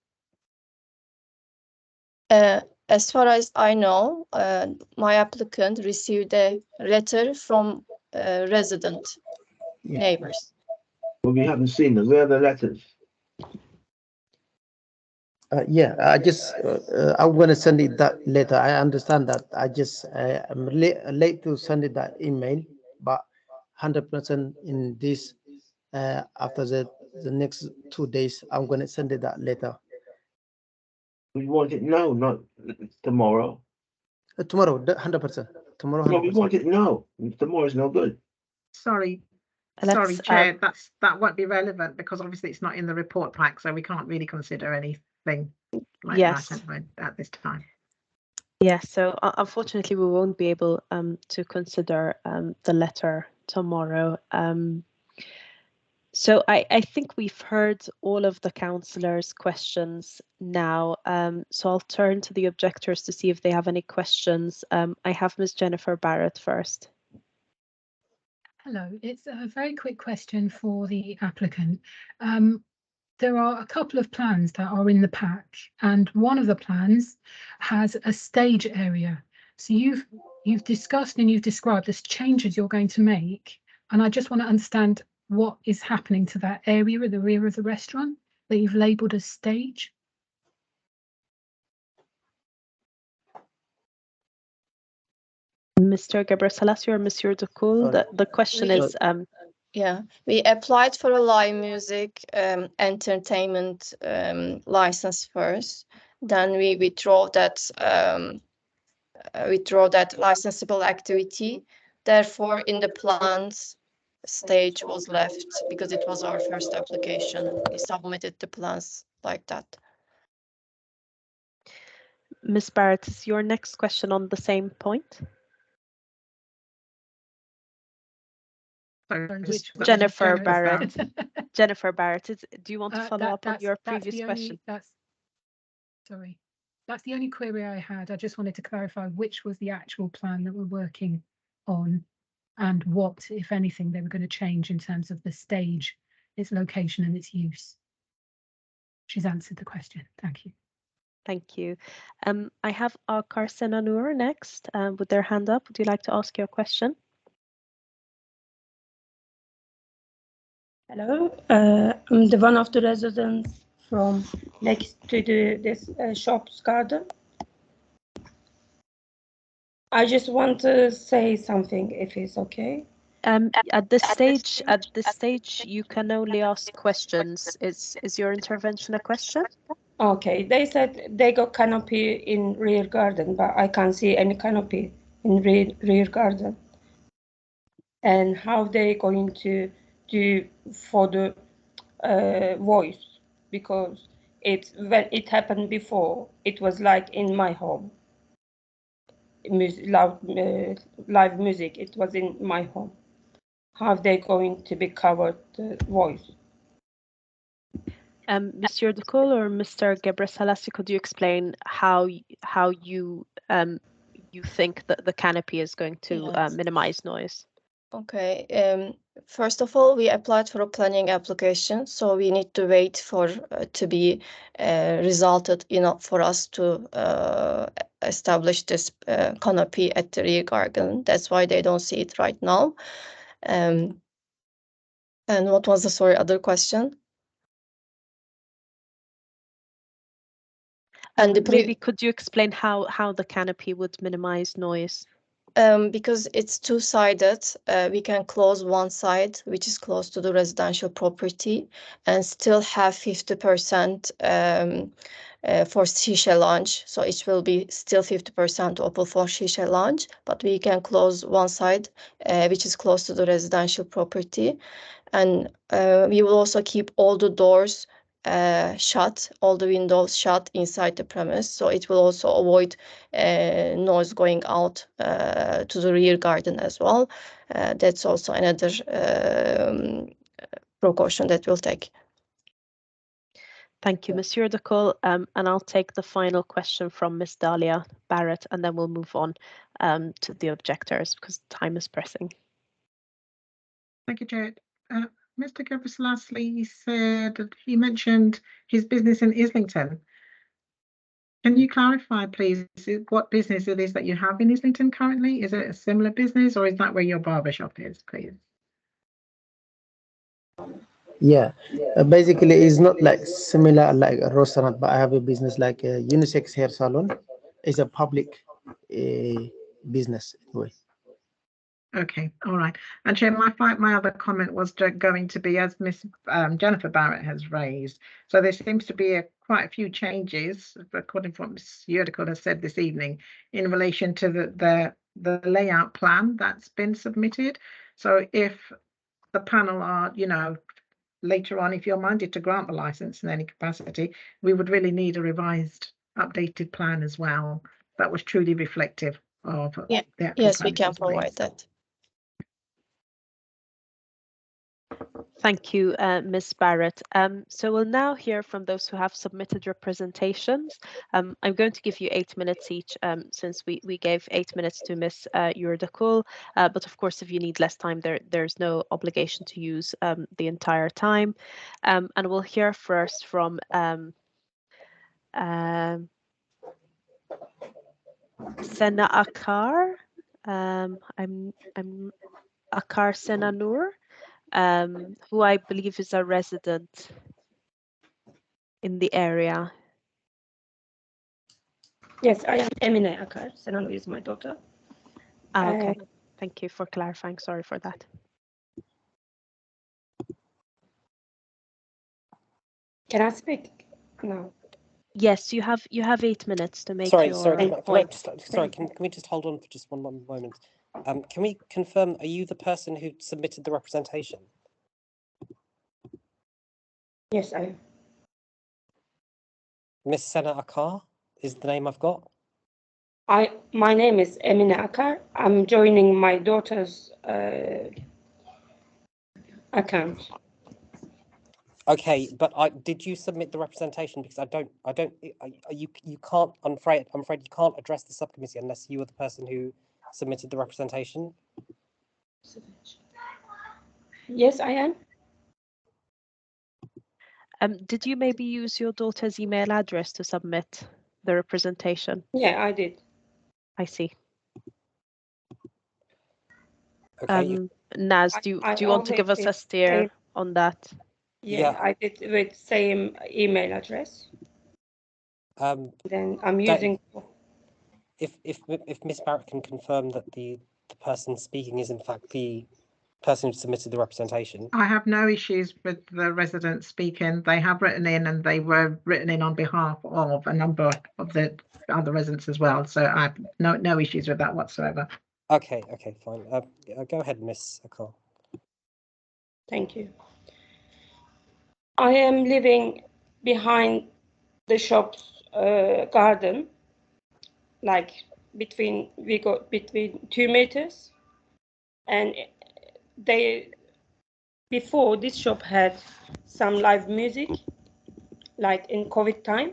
As far as I know, my applicant received a letter from resident neighbors. Well, we haven't seen them. Where are the letters? Yeah, I'm going to send it that later. I understand that. I'm late to send it that email, but 100% in this after the next 2 days, I'm going to send it that later. We want it now, not tomorrow. Tomorrow, 100%. Tomorrow, 100%. No, we want it now. Tomorrow's no good. Sorry, Chair, that won't be relevant because obviously it's not in the report pack, so we can't really consider anything like that at this time. Yeah, so unfortunately we won't be able to consider the letter tomorrow. So I think we've heard all of the councillors' questions now. So I'll turn to the objectors to see if they have any questions. I have Ms. Jennifer Barrett first. Hello, it's a very quick question for the applicant. There are a couple of plans that are in the pack, and one of the plans has a stage area. So you've discussed and you've described the changes you're going to make, and I just want to understand what is happening to that area at the rear of the restaurant that you've labelled as stage. Mr. Gabriel Selassie or Monsieur Dacko, the question is yeah, we applied for a live music entertainment license first. Then we withdraw that licensable activity. Therefore, in the plans, stage was left because it was our first application. We submitted the plans like that. Ms. Barrett, is your next question on the same point? So Jennifer Barrett. Jennifer Barrett, do you want to follow up on your that's previous question? Sorry, that's the only query I had. I just wanted to clarify which was the actual plan that we're working on and what, if anything, they were going to change in terms of the stage, its location and its use. She's answered the question. Thank you. Thank you. I have Akar Senanur next with their hand up. Would you like to ask your question? Hello, I'm the one of the residents from next to this shop's garden. I just want to say something, if it's okay. At this stage, you can only ask questions. Is your intervention a question? Okay, they said they got canopy in rear garden, but I can't see any canopy in rear garden. And how they going to do for the voice, because when it happened before, it was like in my home. Live music, it was in my home. How are they going to be covered the voice? Monsieur Ducol or Mr. Gebreselassie, could you explain how you think that the canopy is going to minimize noise? Okay. First of all, we applied for a planning application, so we need to wait for to be resulted enough for us to establish this canopy at the rear garden. That's why they don't see it right now. And what was the other question? And maybe could you explain how the canopy would minimize noise? Because it's two-sided, we can close one side, which is close to the residential property, and still have 50% for Shisha Lounge. So it will be still 50% open for Shisha Lounge, but we can close one side, which is close to the residential property. And we will also keep all the doors shut, all the windows shut inside the premise, so it will also avoid noise going out to the rear garden as well. That's also another precaution that we'll take. Thank you, Monsieur Ducol. And I'll take the final question from Ms. Dahlia Barrett, and then we'll move on to the objectors because time is pressing. Thank you, Jared. Mr. Gebreselassie said that he mentioned his business in Islington. Can you clarify, please, what business it is that you have in Islington currently? Is it a similar business, or is that where your barbershop is, please? Yeah, basically it's not like similar like a restaurant, but I have a business like a unisex hair salon. It's a public business anyway. Okay, all right. And Chair, my other comment was going to be, as Miss Jennifer Barrett has raised, so there seems to be quite a few changes, according to what Ms. Yerdicol has said this evening, in relation to the layout plan that's been submitted. So if the panel are, later on, if you're minded to grant the license in any capacity, we would really need a revised, updated plan as well that was truly reflective of the actual yes, we can provide that. Thank you, Ms. Barrett. So we'll now hear from those who have submitted your presentations. I'm going to give you 8 minutes each, since we gave 8 minutes to Ms. Yerdicol. But of course, if you need less time, there's no obligation to use the entire time. And we'll hear first from Sena Akar. I'm Akar Senanur. Who I believe is a resident in the area. Yes, I am Emine Akar. Senanur is my daughter. Okay, thank you for clarifying. Sorry for that. Can I speak now? Yes, you have 8 minutes to make your point. Can we just hold on for just one moment? Can we confirm, are you the person who submitted the representation? Yes, I am. Miss Sena Akar is the name I've got. My name is Emine Akar. I'm joining my daughter's I can't. Okay, but did you submit the representation? Because you can't, I'm afraid you can't address the subcommittee unless you are the person who submitted the representation. Yes, I am. Did you maybe use your daughter's email address to submit the representation? Yeah, I did. I see. Okay. Naz, do you want to give us a steer on that? Yeah, I did with same email address. Then I'm using. If Miss Barrett can confirm that the person speaking is in fact the person who submitted the representation. I have no issues with the residents speaking. They have written in, and they were written in on behalf of a number of the other residents as well. So I have no issues with that whatsoever. Okay, fine. Go ahead, Miss Akar. Thank you. I am living behind the shop's garden, like between 2 meters, and before this shop had some live music, like in COVID time.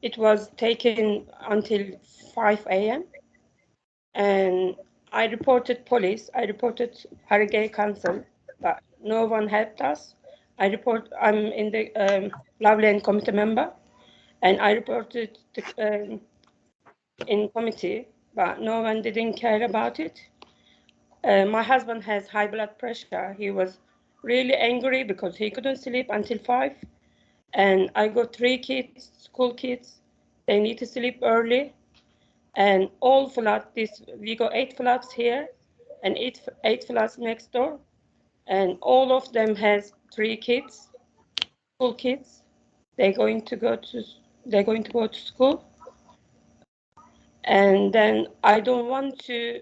It was taken until 5 a.m. and I reported police, I reported Harrogate Council, but no one helped us. I'm in the Love Lane committee member, and I reported in committee, but no one didn't care about it. My husband has high blood pressure. He was really angry because he couldn't sleep until 5. And I got 3 kids, school kids. They need to sleep early. And all flats, we got 8 flats here and 8 flats next door. And all of them has 3 kids, school kids. They're going to go to school. And then I don't want to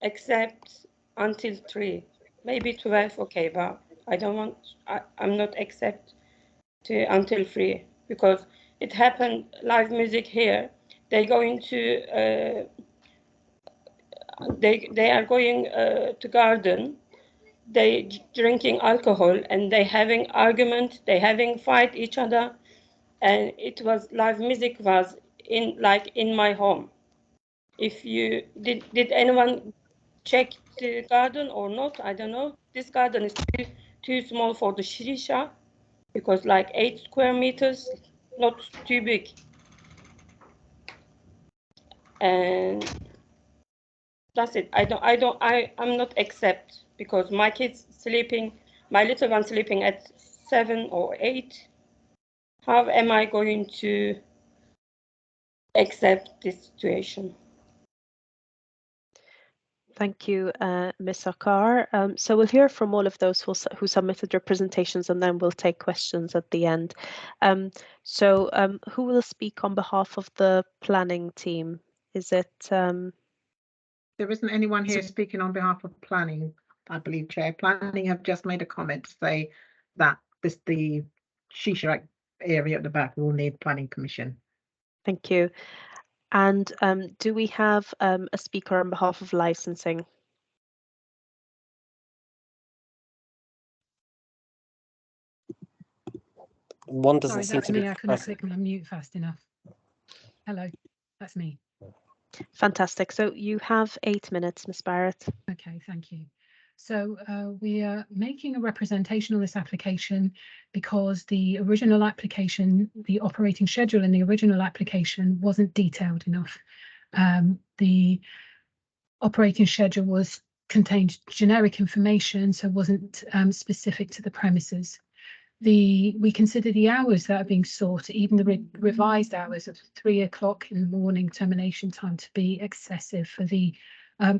accept until 3, maybe 12, okay, but I'm not accept until 3 because it happened live music here. They're going to they are going to garden. They drinking alcohol and they having argument. They having fight each other, and it was live music was in my home. If you did anyone check the garden or not? I don't know. This garden is too small for the shisha because like 8 square meters, not too big. And that's it. I'm not accept because my kids sleeping, my little one sleeping at 7 or 8. How am I going to accept this situation? Thank you, Ms. Akar. So we'll hear from all of those who submitted representations, and then we'll take questions at the end. Who will speak on behalf of the planning team? Is it? There isn't anyone here speaking on behalf of planning, I believe, Chair. Planning have just made a comment to say that the Shisha area at the back will need planning permission. Thank you. And do we have a speaker on behalf of licensing? One doesn't seem that's to me. be I couldn't click my mute fast enough. Hello, that's me. Fantastic. So you have 8 minutes, Ms. Barrett. Okay, thank you. So we are making a representation on this application because the original application, the operating schedule in the original application wasn't detailed enough. The operating schedule contained generic information, so wasn't specific to the premises. We consider the hours that are being sought, even the revised hours of 3 o'clock in the morning termination time, to be excessive for the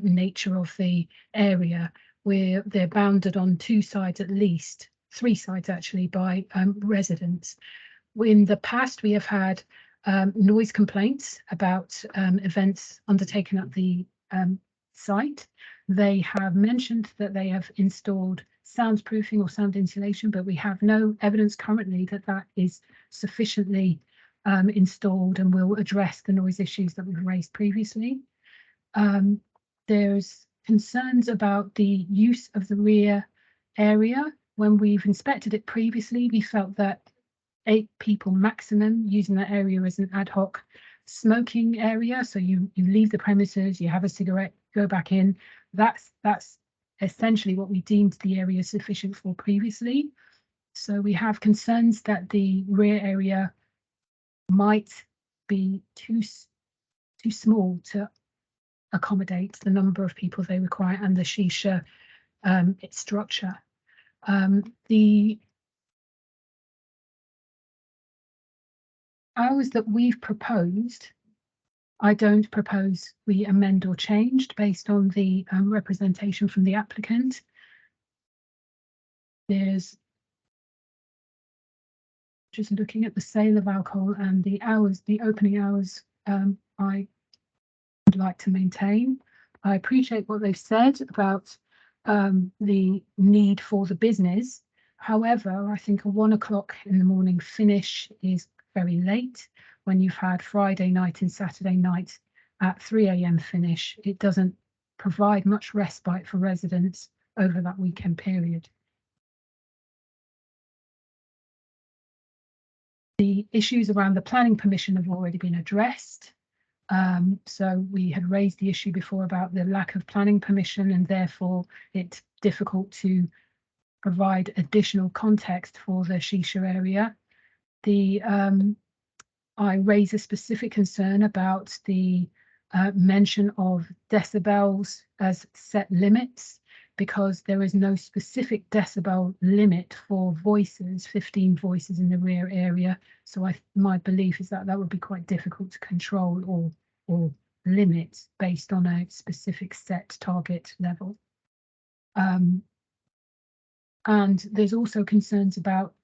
nature of the area, where they're bounded on 2 sides, at least 3 sides actually, by residents. In the past, we have had noise complaints about events undertaken at the site. They have mentioned that they have installed soundproofing or sound insulation, but we have no evidence currently that that is sufficiently installed and will address the noise issues that we've raised previously. There's concerns about the use of the rear area. When we've inspected it previously, we felt that 8 people maximum using that area as an ad hoc smoking area. So you leave the premises, you have a cigarette, go back in. That's essentially what we deemed the area sufficient for previously. So we have concerns that the rear area might be too small to accommodate the number of people they require and the shisha its structure. The hours that we've proposed, I don't propose we amend or changed based on the representation from the applicant. There's just looking at the sale of alcohol and the hours, the opening hours, I would like to maintain. I appreciate what they've said about the need for the business. However, I think a 1 o'clock in the morning finish is very late. When you've had Friday night and Saturday night at 3 a.m. finish, it doesn't provide much respite for residents over that weekend period. The issues around the planning permission have already been addressed. So we had raised the issue before about the lack of planning permission, and therefore it's difficult to provide additional context for the shisha area. I raise a specific concern about the mention of decibels as set limits, because there is no specific decibel limit for voices, 15 voices in the rear area. So my belief is that that would be quite difficult to control or limit based on a specific set target level. And there's also concerns about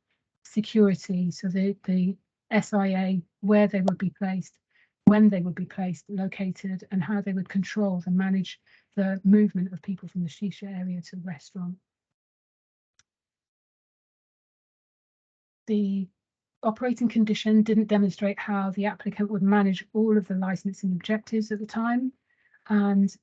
security. So the SIA, where they would be placed, when they would be placed, located, and how they would control and manage the movement of people from the shisha area to the restaurant. The operating condition didn't demonstrate how the applicant would manage all of the licensing objectives at the time, and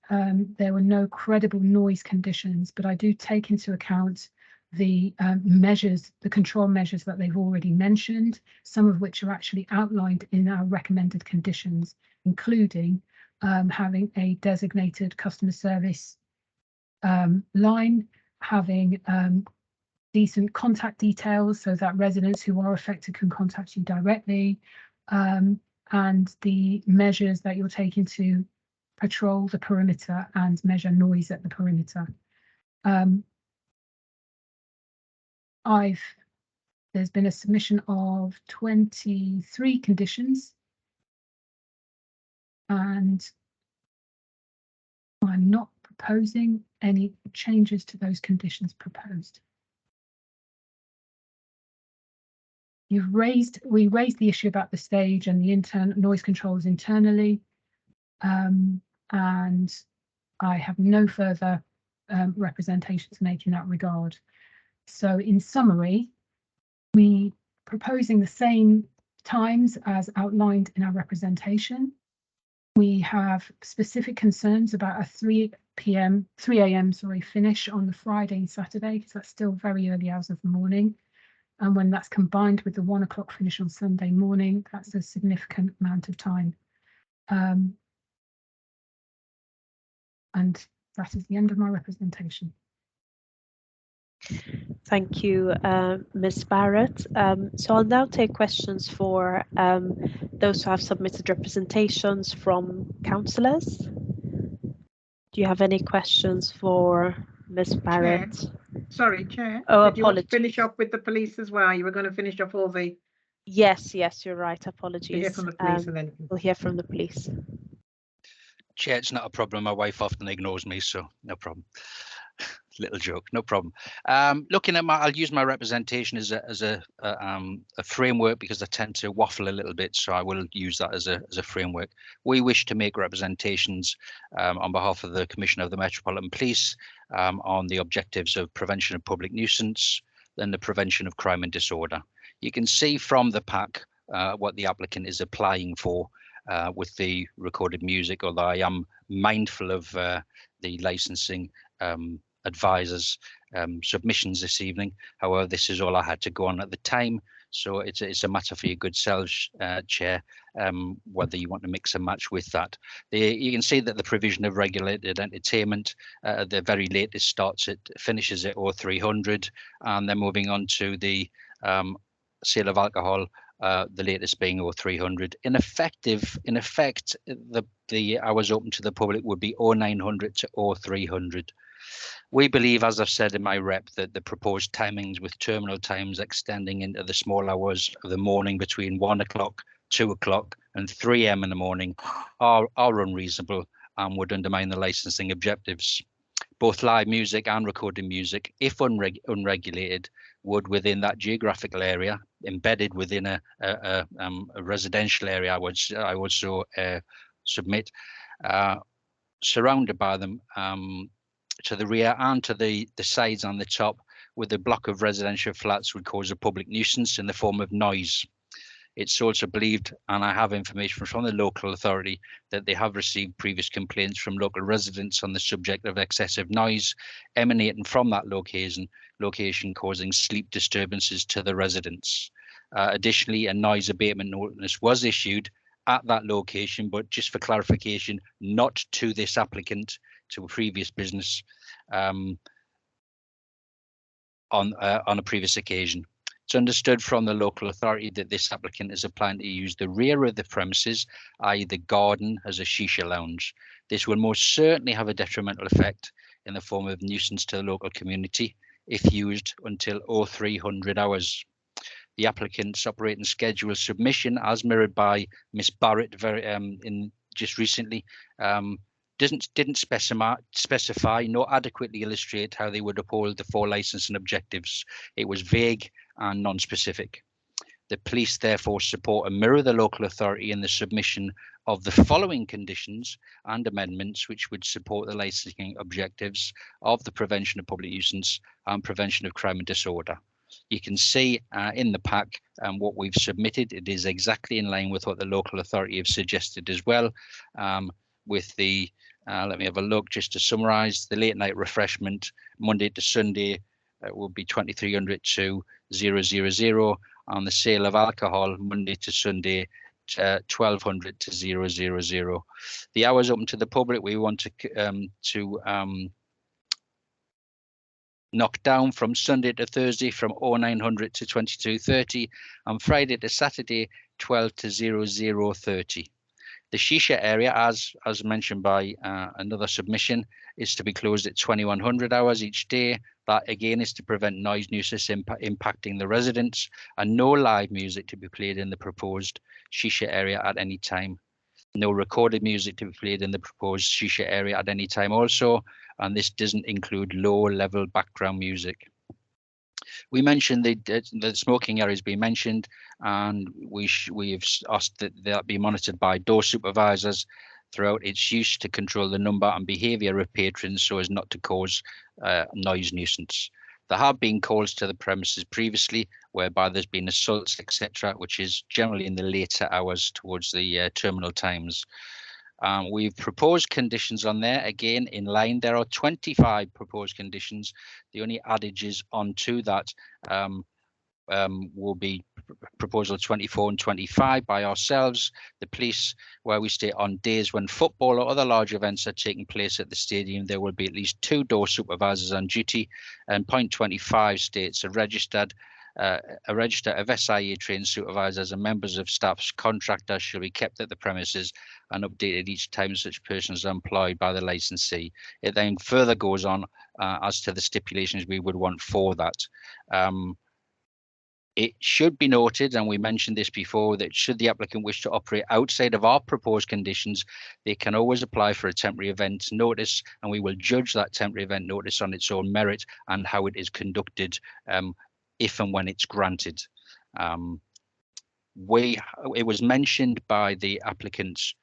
there were no credible noise conditions, but I do take into account the measures, the control measures that they've already mentioned, some of which are actually outlined in our recommended conditions, including having a designated customer service line, having decent contact details so that residents who are affected can contact you directly, and the measures that you're taking to patrol the perimeter and measure noise at the perimeter. There's been a submission of 23 conditions, and I'm not proposing any changes to those conditions proposed. We raised the issue about the stage and the internal noise controls internally, and I have no further representation to make in that regard. So in summary, we proposing the same times as outlined in our representation. We have specific concerns about a 3 a.m. finish on the Friday and Saturday, because that's still very early hours of the morning. And when that's combined with the 1 o'clock finish on Sunday morning, that's a significant amount of time. And that is the end of my representation. Thank you, Ms. Barrett. So I'll now take questions for those who have submitted representations from councillors. Do you have any questions for Ms. Barrett? Chair. Sorry, Chair. Oh, did you want to apologies. finish off with the police as well? You were going to finish off all the... Yes, you're right. Apologies. We'll hear from the police and then... We'll hear from the police. Chair, it's not a problem. My wife often ignores me, so no problem. Little joke, no problem. Looking at I'll use my representation as a framework, because I tend to waffle a little bit, so I will use that as a framework. We wish to make representations on behalf of the Commissioner of the Metropolitan Police on the objectives of prevention of public nuisance and the prevention of crime and disorder. You can see from the pack what the applicant is applying for with the recorded music, although I am mindful of the licensing advisors submissions this evening. However, this is all I had to go on at the time. So it's a matter for your good selves, Chair, whether you want to mix and match with that. You can see that the provision of regulated entertainment, the very latest finishes at 0300, and then moving on to the sale of alcohol, the latest being 0300. In effect, the hours open to the public would be 0900 to 0300. We believe, as I've said in my rep, that the proposed timings with terminal times extending into the small hours of the morning between 1 o'clock, 2 o'clock and 3 a.m. in the morning are unreasonable and would undermine the licensing objectives. Both live music and recorded music, if unregulated, would within that geographical area, embedded within a residential area, I would so submit, surrounded by them, to the rear and to the sides and the top with a block of residential flats would cause a public nuisance in the form of noise. It's also believed, and I have information from the local authority, that they have received previous complaints from local residents on the subject of excessive noise emanating from that location causing sleep disturbances to the residents. Additionally, a noise abatement notice was issued at that location, but just for clarification, not to this applicant, to a previous business on a previous occasion. It's understood from the local authority that this applicant is applying to use the rear of the premises, i.e. the garden, as a shisha lounge. This will most certainly have a detrimental effect in the form of nuisance to the local community if used until 0300 hours. The applicant's operating schedule submission, as mirrored by Ms Barrett just recently, didn't specify nor adequately illustrate how they would uphold the 4 licensing objectives. It was vague and non-specific. The police therefore support and mirror the local authority in the submission of the following conditions and amendments which would support the licensing objectives of the prevention of public nuisance and prevention of crime and disorder. You can see in the pack what we've submitted. It is exactly in line with what the local authority have suggested as well, with the let me have a look just to summarize. The late night refreshment Monday to Sunday will be 2300 to 000, and the sale of alcohol Monday to Sunday 1200 to 000. The hours open to the public we want to knock down from Sunday to Thursday from 0900 to 2230, and Friday to Saturday 12 to 0030. The shisha area, as mentioned by another submission, is to be closed at 2100 hours each day. That again is to prevent noise nuisance impacting the residents, and no live music to be played in the proposed shisha area at any time. No recorded music to be played in the proposed shisha area at any time also, and this doesn't include low-level background music. We mentioned the smoking areas being mentioned, and we've asked that that be monitored by door supervisors throughout its use to control the number and behaviour of patrons so as not to cause noise nuisance. There have been calls to the premises previously whereby there's been assaults, etc., which is generally in the later hours towards the terminal times. We've proposed conditions on there, again in line. There are 25 proposed conditions. The only adages onto that will be proposal 24 and 25 by ourselves, the police, where we state on days when football or other large events are taking place at the stadium, there will be at least 2 door supervisors on duty. And point 25 states a register of SIA trained supervisors and members of staff's contractors shall be kept at the premises and updated each time such persons are employed by the licensee. It then further goes on as to the stipulations we would want for that. It should be noted, and we mentioned this before, that should the applicant wish to operate outside of our proposed conditions, they can always apply for a temporary event notice, and we will judge that temporary event notice on its own merit and how it is conducted if and when it's granted. It was mentioned by the applicant's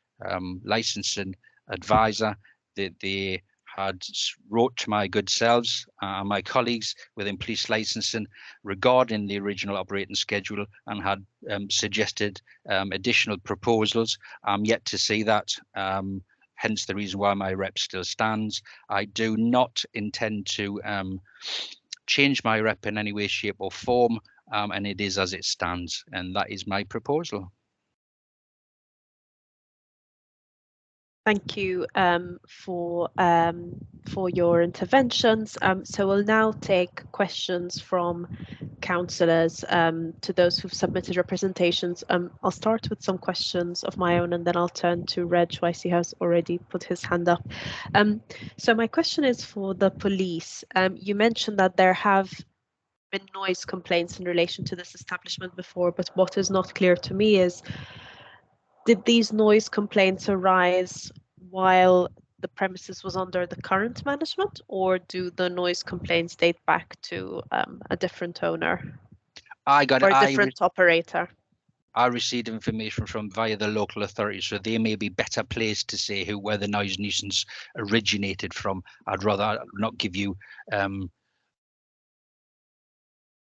licensing advisor that they had wrote to my good selves and my colleagues within police licensing regarding the original operating schedule and had suggested additional proposals. I'm yet to see that, hence the reason why my rep still stands. I do not intend to change my rep in any way, shape or form, and it is as it stands, and that is my proposal. Thank you for your interventions. So we'll now take questions from councillors to those who've submitted representations. I'll start with some questions of my own, and then I'll turn to Reg, who I see has already put his hand up. So my question is for the police. You mentioned that there have been noise complaints in relation to this establishment before, but what is not clear to me is, did these noise complaints arise while the premises was under the current management, or do the noise complaints date back to a different owner or a different operator? I received information from via the local authorities, so they may be better placed to say where the noise nuisance originated from. I'd rather not give you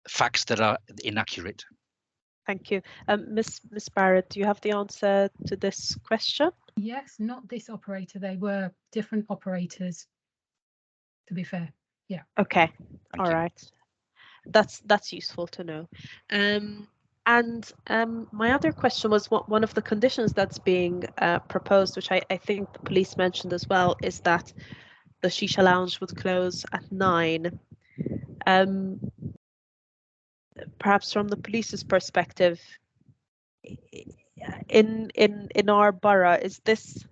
facts that are inaccurate. Thank you. Miss Barrett, do you have the answer to this question? Yes, not this operator. They were different operators, to be fair. Yeah. Okay. All right. That's useful to know. And my other question was, one of the conditions that's being proposed, which I think the police mentioned as well, is that the Shisha Lounge would close at 9. Perhaps from the police's perspective, in our borough, is this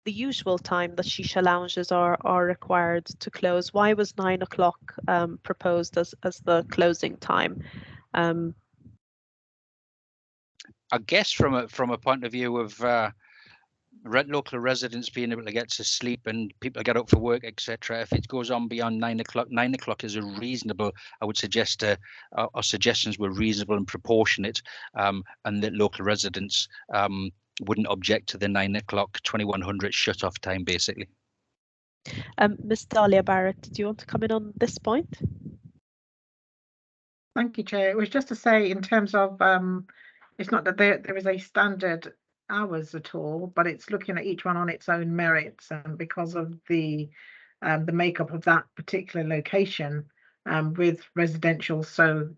the usual time that Shisha Lounges are required to close? Why was 9 o'clock proposed as the closing time? I guess from a point of view of local residents being able to get to sleep and people get up for work, etc. If it goes on beyond 9 o'clock, 9 o'clock is a reasonable. I would suggest our suggestions were reasonable and proportionate, and that local residents wouldn't object to the 9 o'clock 2100 shut off time, basically. Ms. Dahlia Barrett, do you want to come in on this point? Thank you, Chair. It was just to say, in terms of it's not that there is a standard hours at all, but it's looking at each one on its own merits, and because of the makeup of that particular location, with residential so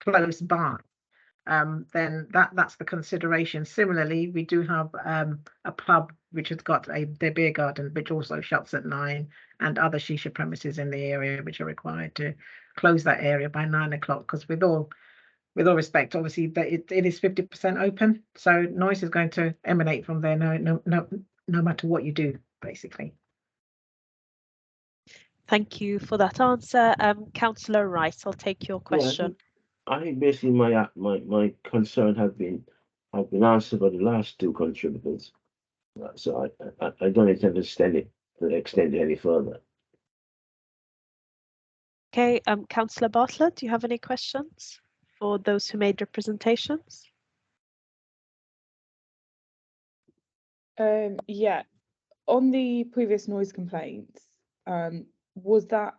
close by, then that's the consideration. Similarly, we do have a pub which has got their beer garden, which also shuts at 9, and other shisha premises in the area which are required to close that area by 9 o'clock. Because with all respect, obviously that it is 50% open, so noise is going to emanate from there no matter what you do, basically. Thank you for that answer. Councillor Rice, I'll take your question. I think basically my concern have been answered by the last 2 contributors, so I don't intend to extend it any further. Okay, Councillor Bartlett, do you have any questions for those who made representations? Yeah, on the previous noise complaints, was that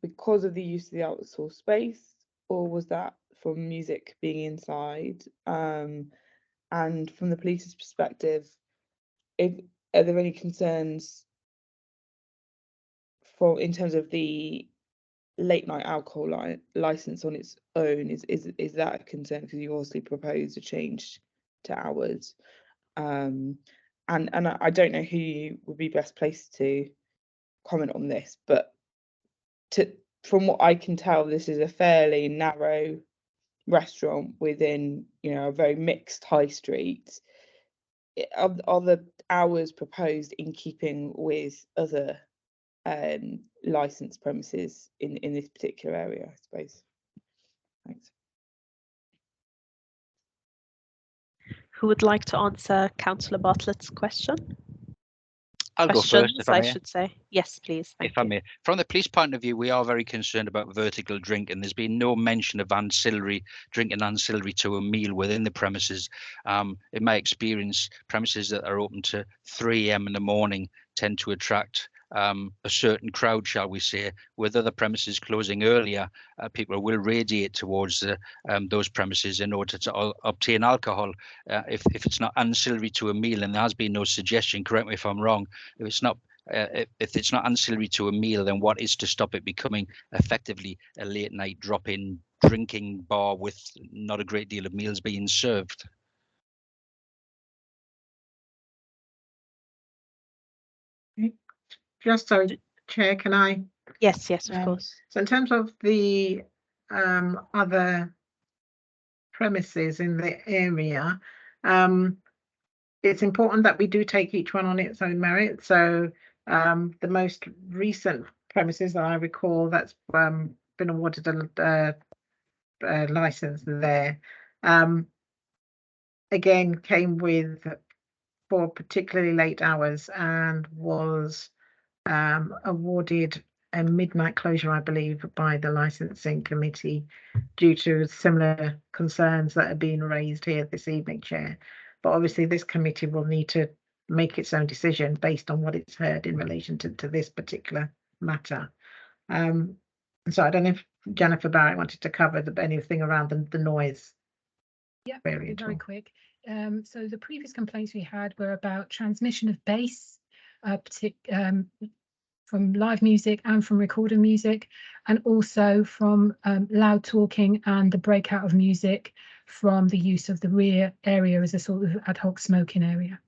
because of the use of the outsourced space, or was that from music being inside? And from the police's perspective, are there any concerns in terms of the late night alcohol license on its own? Is that a concern, because you obviously proposed a change to hours? And I don't know who would be best placed to comment on this, but from what I can tell, this is a fairly narrow restaurant within, a very mixed high street. Are the hours proposed in keeping with other licensed premises in this particular area, I suppose? Thanks. Who would like to answer Councillor Bartlett's question? I'll go first, if I may. should say. Yes, please. If I may. From the police point of view, we are very concerned about vertical drink, and there's been no mention of ancillary drinking ancillary to a meal within the premises. In my experience, premises that are open to 3 AM in the morning tend to attract a certain crowd, shall we say. With other premises closing earlier, people will radiate towards those premises in order to obtain alcohol. If it's not ancillary to a meal, and there has been no suggestion, correct me if I'm wrong, if it's not If it's not ancillary to a meal, then what is to stop it becoming effectively a late night drop-in drinking bar with not a great deal of meals being served? Just so, Chair, can I? Yes, yes, of course. So in terms of the other premises in the area, it's important that we do take each one on its own merit. So the most recent premises that I recall that's been awarded a license there, again came with for particularly late hours and was awarded a midnight closure, I believe, by the licensing committee due to similar concerns that are being raised here this evening, Chair. But obviously this committee will need to make its own decision based on what it's heard in relation to this particular matter. And so I don't know if Jennifer Barrett wanted to cover anything around the noise. Yeah, very quick. So the previous complaints we had were about transmission of bass, from live music and from recorded music, and also from loud talking and the breakout of music from the use of the rear area as a sort of ad hoc smoking area.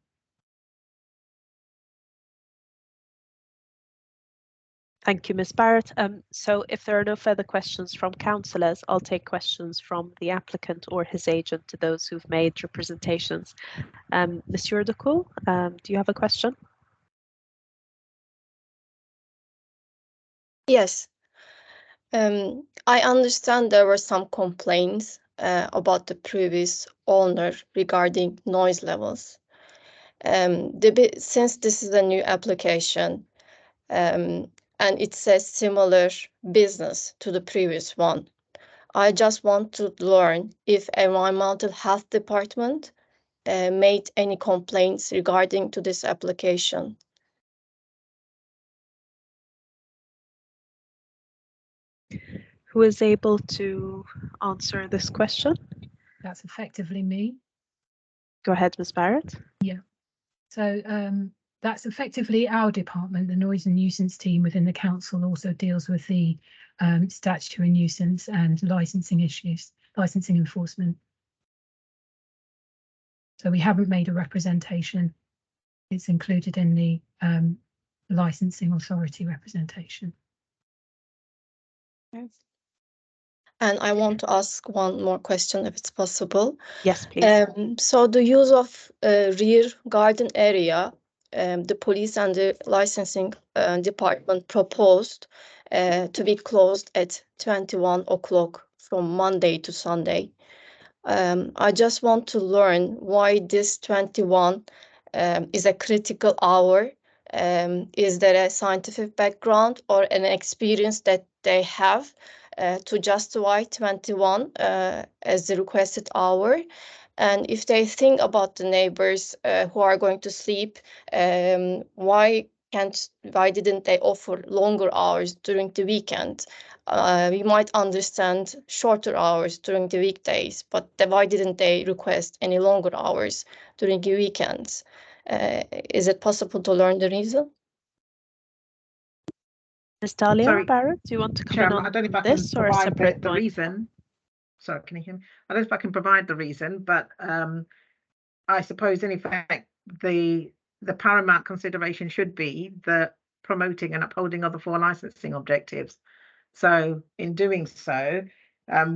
Thank you, Ms. Barrett. So if there are no further questions from councillors, I'll take questions from the applicant or his agent to those who've made representations. Monsieur Decool, do you have a question? Yes. I understand there were some complaints about the previous owner regarding noise levels. Since this is a new application, and it's a similar business to the previous one, I just want to learn if Environmental Health Department made any complaints regarding to this application. Who is able to answer this question? That's effectively me. Go ahead, Ms. Barrett. Yeah. So that's effectively our department. The noise and nuisance team within the council also deals with the statutory nuisance and licensing issues, licensing enforcement. So we haven't made a representation. It's included in the licensing authority representation. Yes. And I want to ask one more question, if it's possible. Yes, please. So the use of rear garden area, the police and the licensing department proposed to be closed at 21 o'clock from Monday to Sunday. I just want to learn why this 21 is a critical hour. Is there a scientific background or an experience that they have to justify 21 as the requested hour? And if they think about the neighbors who are going to sleep, why didn't they offer longer hours during the weekend? We might understand shorter hours during the weekdays, but why didn't they request any longer hours during the weekends? Is it possible to learn the reason? Ms. Dahlia Barrett, do you want to comment on I don't know if I this can or a provide separate the reason. Sorry, can you hear me? I don't know if I can provide the reason, but I suppose in effect the paramount consideration should be the promoting and upholding of the 4 licensing objectives. So in doing so,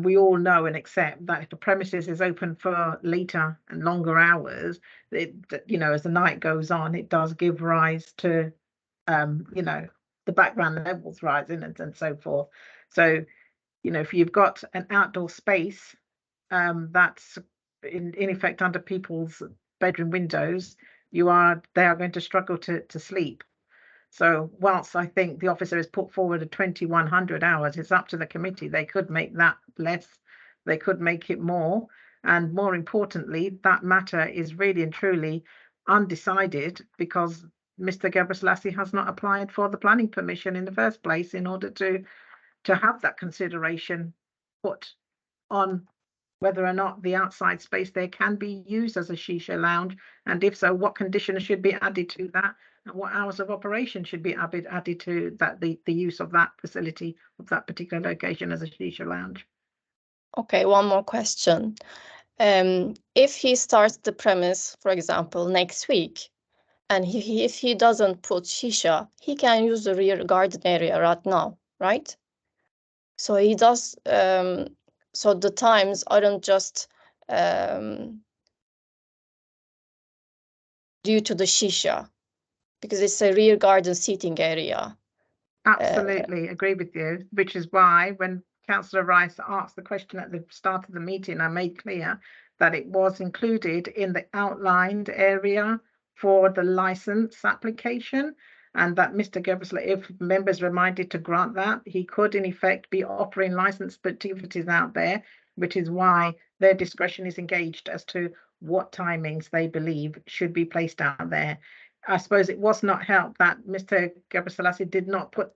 we all know and accept that if the premises is open for later and longer hours, as the night goes on, it does give rise to, the background levels rising and so forth. So, if you've got an outdoor space that's in effect under people's bedroom windows, they are going to struggle to sleep. So whilst I think the officer has put forward a 2100 hours, it's up to the committee. They could make that less, they could make it more. And more importantly, that matter is really and truly undecided because Mr. Gebrselassie has not applied for the planning permission in the first place in order to have that consideration put on whether or not the outside space there can be used as a shisha lounge, and if so, what conditions should be added to that, and what hours of operation should be added to that, the use of that facility, of that particular location as a shisha lounge. Okay, one more question. If he starts the premise, for example, next week, and if he doesn't put shisha, he can use the rear garden area right now, right? So he does. So the times aren't just due to the shisha, because it's a rear garden seating area. Absolutely agree with you, which is why when Councillor Rice asked the question at the start of the meeting, I made clear that it was included in the outlined area for the license application, and that Mr. Gebersler, if members reminded to grant that, he could in effect be offering licensed activities out there, which is why their discretion is engaged as to what timings they believe should be placed out there. I suppose it was not helped that Mr. Gebrselassie did not put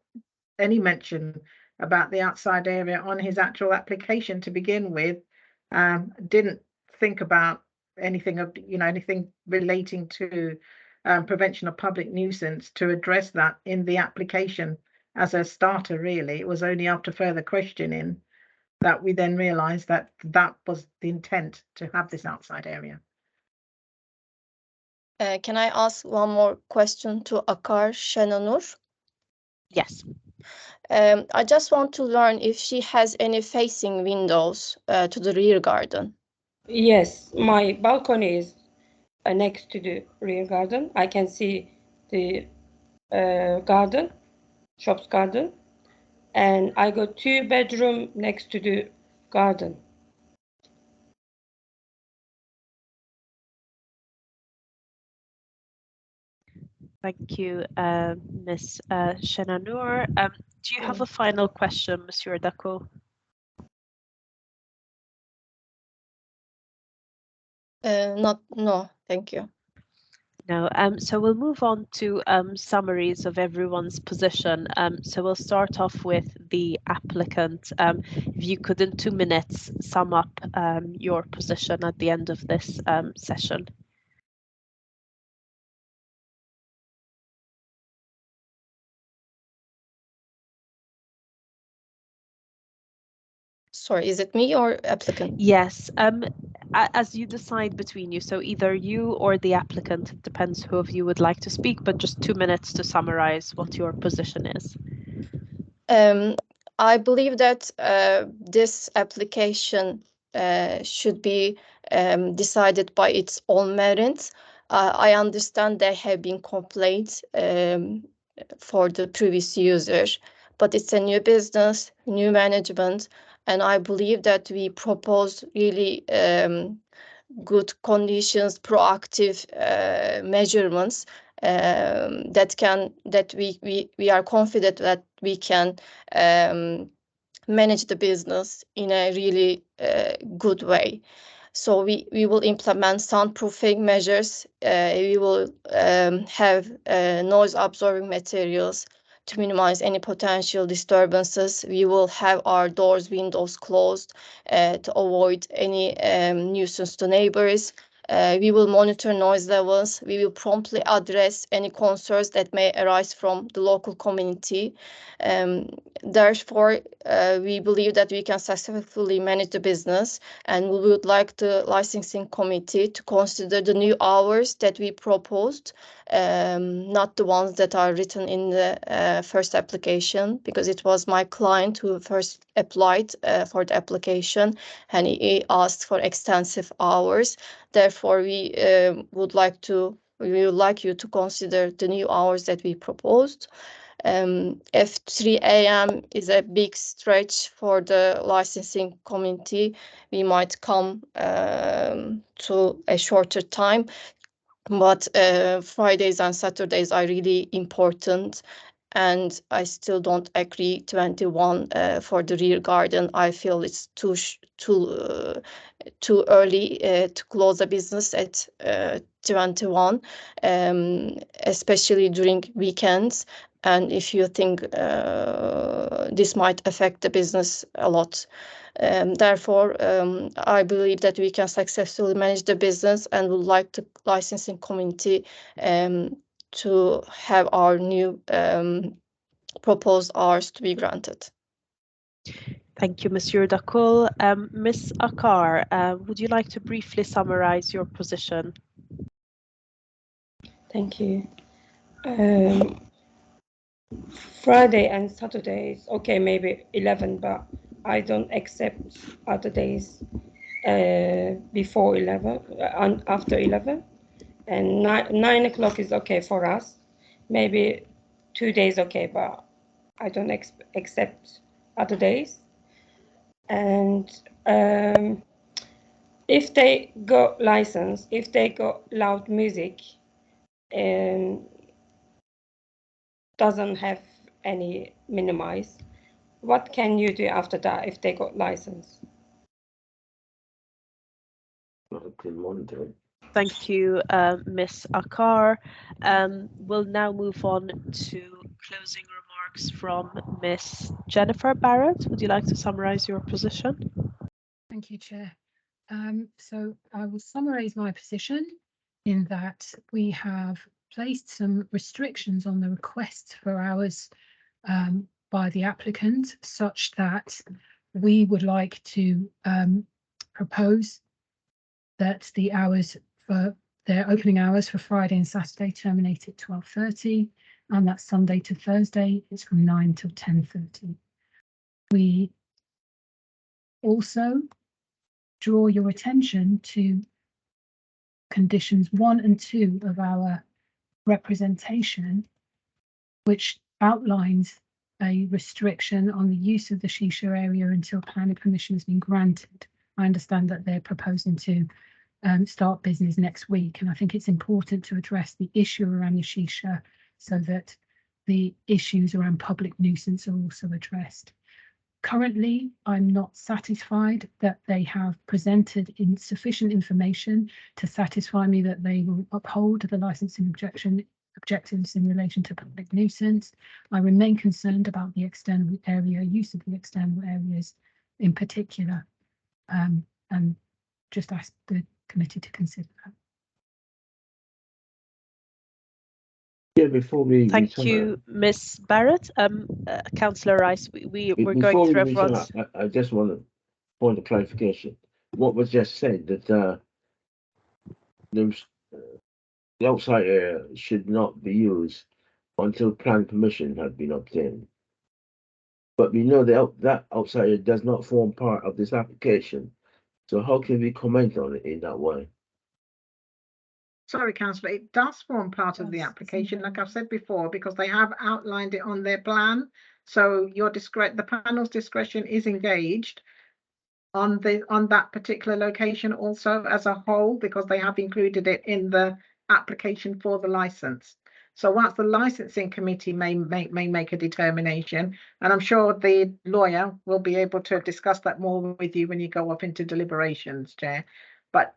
any mention about the outside area on his actual application to begin with. Didn't think about anything of, anything relating to prevention of public nuisance to address that in the application as a starter, really. It was only after further questioning that we then realised that that was the intent, to have this outside area. Can I ask one more question to Akar Shenanur? Yes. I just want to learn if she has any facing windows to the rear garden. Yes, my balcony is next to the rear garden. I can see the garden, shops garden, and I got 2 bedroom next to the garden. Thank you, Ms. Shenanur. Do you have a final question, Monsieur Dako? No, thank you. No, so we'll move on to summaries of everyone's position. So we'll start off with the applicant. If you could, in 2 minutes, sum up your position at the end of this session. Sorry, is it me or applicant? Yes, as you decide between you, so either you or the applicant, it depends who of you would like to speak, but just 2 minutes to summarize what your position is. I believe that this application should be decided by its own merits. I understand there have been complaints for the previous user, but it's a new business, new management, and I believe that we propose really good conditions, proactive measurements that we are confident that we can manage the business in a really good way. So we will implement soundproofing measures. We will have noise absorbing materials to minimize any potential disturbances. We will have our doors, windows closed to avoid any nuisance to neighbors. We will monitor noise levels. We will promptly address any concerns that may arise from the local community. Therefore, we believe that we can successfully manage the business, and we would like the licensing committee to consider the new hours that we proposed, not the ones that are written in the first application, because it was my client who first applied for the application, and he asked for extensive hours. Therefore, we would like you to consider the new hours that we proposed. If 3 a.m. is a big stretch for the licensing committee, we might come to a shorter time. But Fridays and Saturdays are really important, and I still don't agree 21 for the rear garden. I feel it's too early to close a business at 21, especially during weekends. and if you think this might affect the business a lot. Therefore, I believe that we can successfully manage the business and would like the licensing community to have our new proposed hours to be granted. Thank you, Ms. Yurdakul. Ms. Akar, would you like to briefly summarize your position? Thank you. Friday and Saturdays, okay, maybe 11, but I don't accept other days before 11 and after 11. And 9 o'clock is okay for us. Maybe 2 days okay, but I don't accept other days. And if they got license, if they got loud music, doesn't have any minimize, what can you do after that if they got license? Thank you, Ms. Akar. We'll now move on to closing remarks from Ms. Jennifer Barrett. Would you like to summarize your position? Thank you, Chair. So I will summarize my position in that we have placed some restrictions on the request for hours by the applicant, such that we would like to propose that the hours for their opening hours for Friday and Saturday terminate at 12:30, and that Sunday to Thursday is from 9 till 10:30. We also draw your attention to conditions 1 and 2 of our representation, which outlines a restriction on the use of the shisha area until planning permission has been granted. I understand that they're proposing to start business next week, and I think it's important to address the issue around the shisha so that the issues around public nuisance are also addressed. Currently, I'm not satisfied that they have presented insufficient information to satisfy me that they will uphold the licensing objectives in relation to public nuisance. I remain concerned about the external area, use of the external areas in particular, and just ask the committee to consider that. Yeah, before we Thank you, Ms. Barrett. Councillor Rice, we're going through everyone's. I just want to point of clarification. What was just said that the outside area should not be used until plan permission had been obtained. But we know that outside area does not form part of this application. So how can we comment on it in that way? Sorry, Councillor, it does form part of the application, like I've said before, because they have outlined it on their plan. So the panel's discretion is engaged on that particular location also as a whole, because they have included it in the application for the license. So once the licensing committee may make a determination, and I'm sure the lawyer will be able to discuss that more with you when you go up into deliberations, Chair. But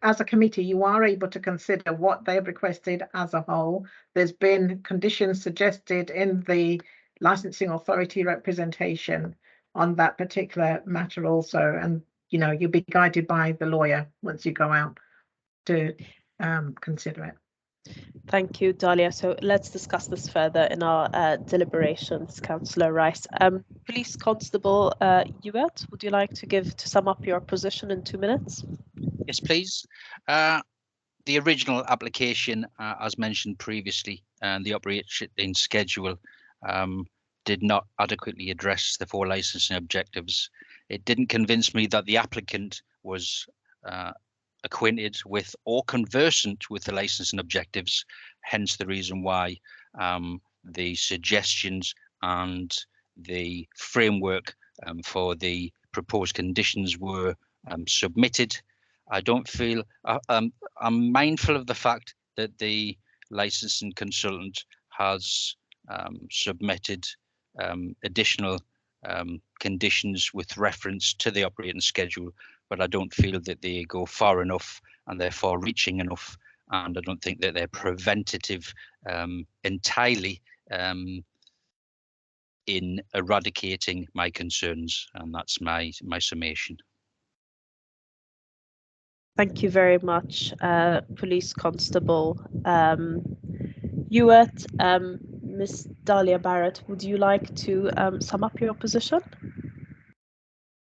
as a committee, you are able to consider what they've requested as a whole. There's been conditions suggested in the licensing authority representation on that particular matter also, and you'll be guided by the lawyer once you go out to consider it. Thank you, Dahlia. So let's discuss this further in our deliberations, Councillor Rice. Police Constable Ewert, would you like to sum up your position in 2 minutes? Yes, please. The original application, as mentioned previously, and the operating schedule did not adequately address the 4 licensing objectives. It didn't convince me that the applicant was acquainted with or conversant with the licensing objectives, hence the reason why the suggestions and the framework for the proposed conditions were submitted. I don't feel I'm mindful of the fact that the licensing consultant has submitted additional conditions with reference to the operating schedule, but I don't feel that they go far enough and therefore reaching enough, and I don't think that they're preventative entirely in eradicating my concerns, and that's my summation. Thank you very much, Police Constable Hewitt. Ms. Dahlia Barrett, would you like to sum up your position?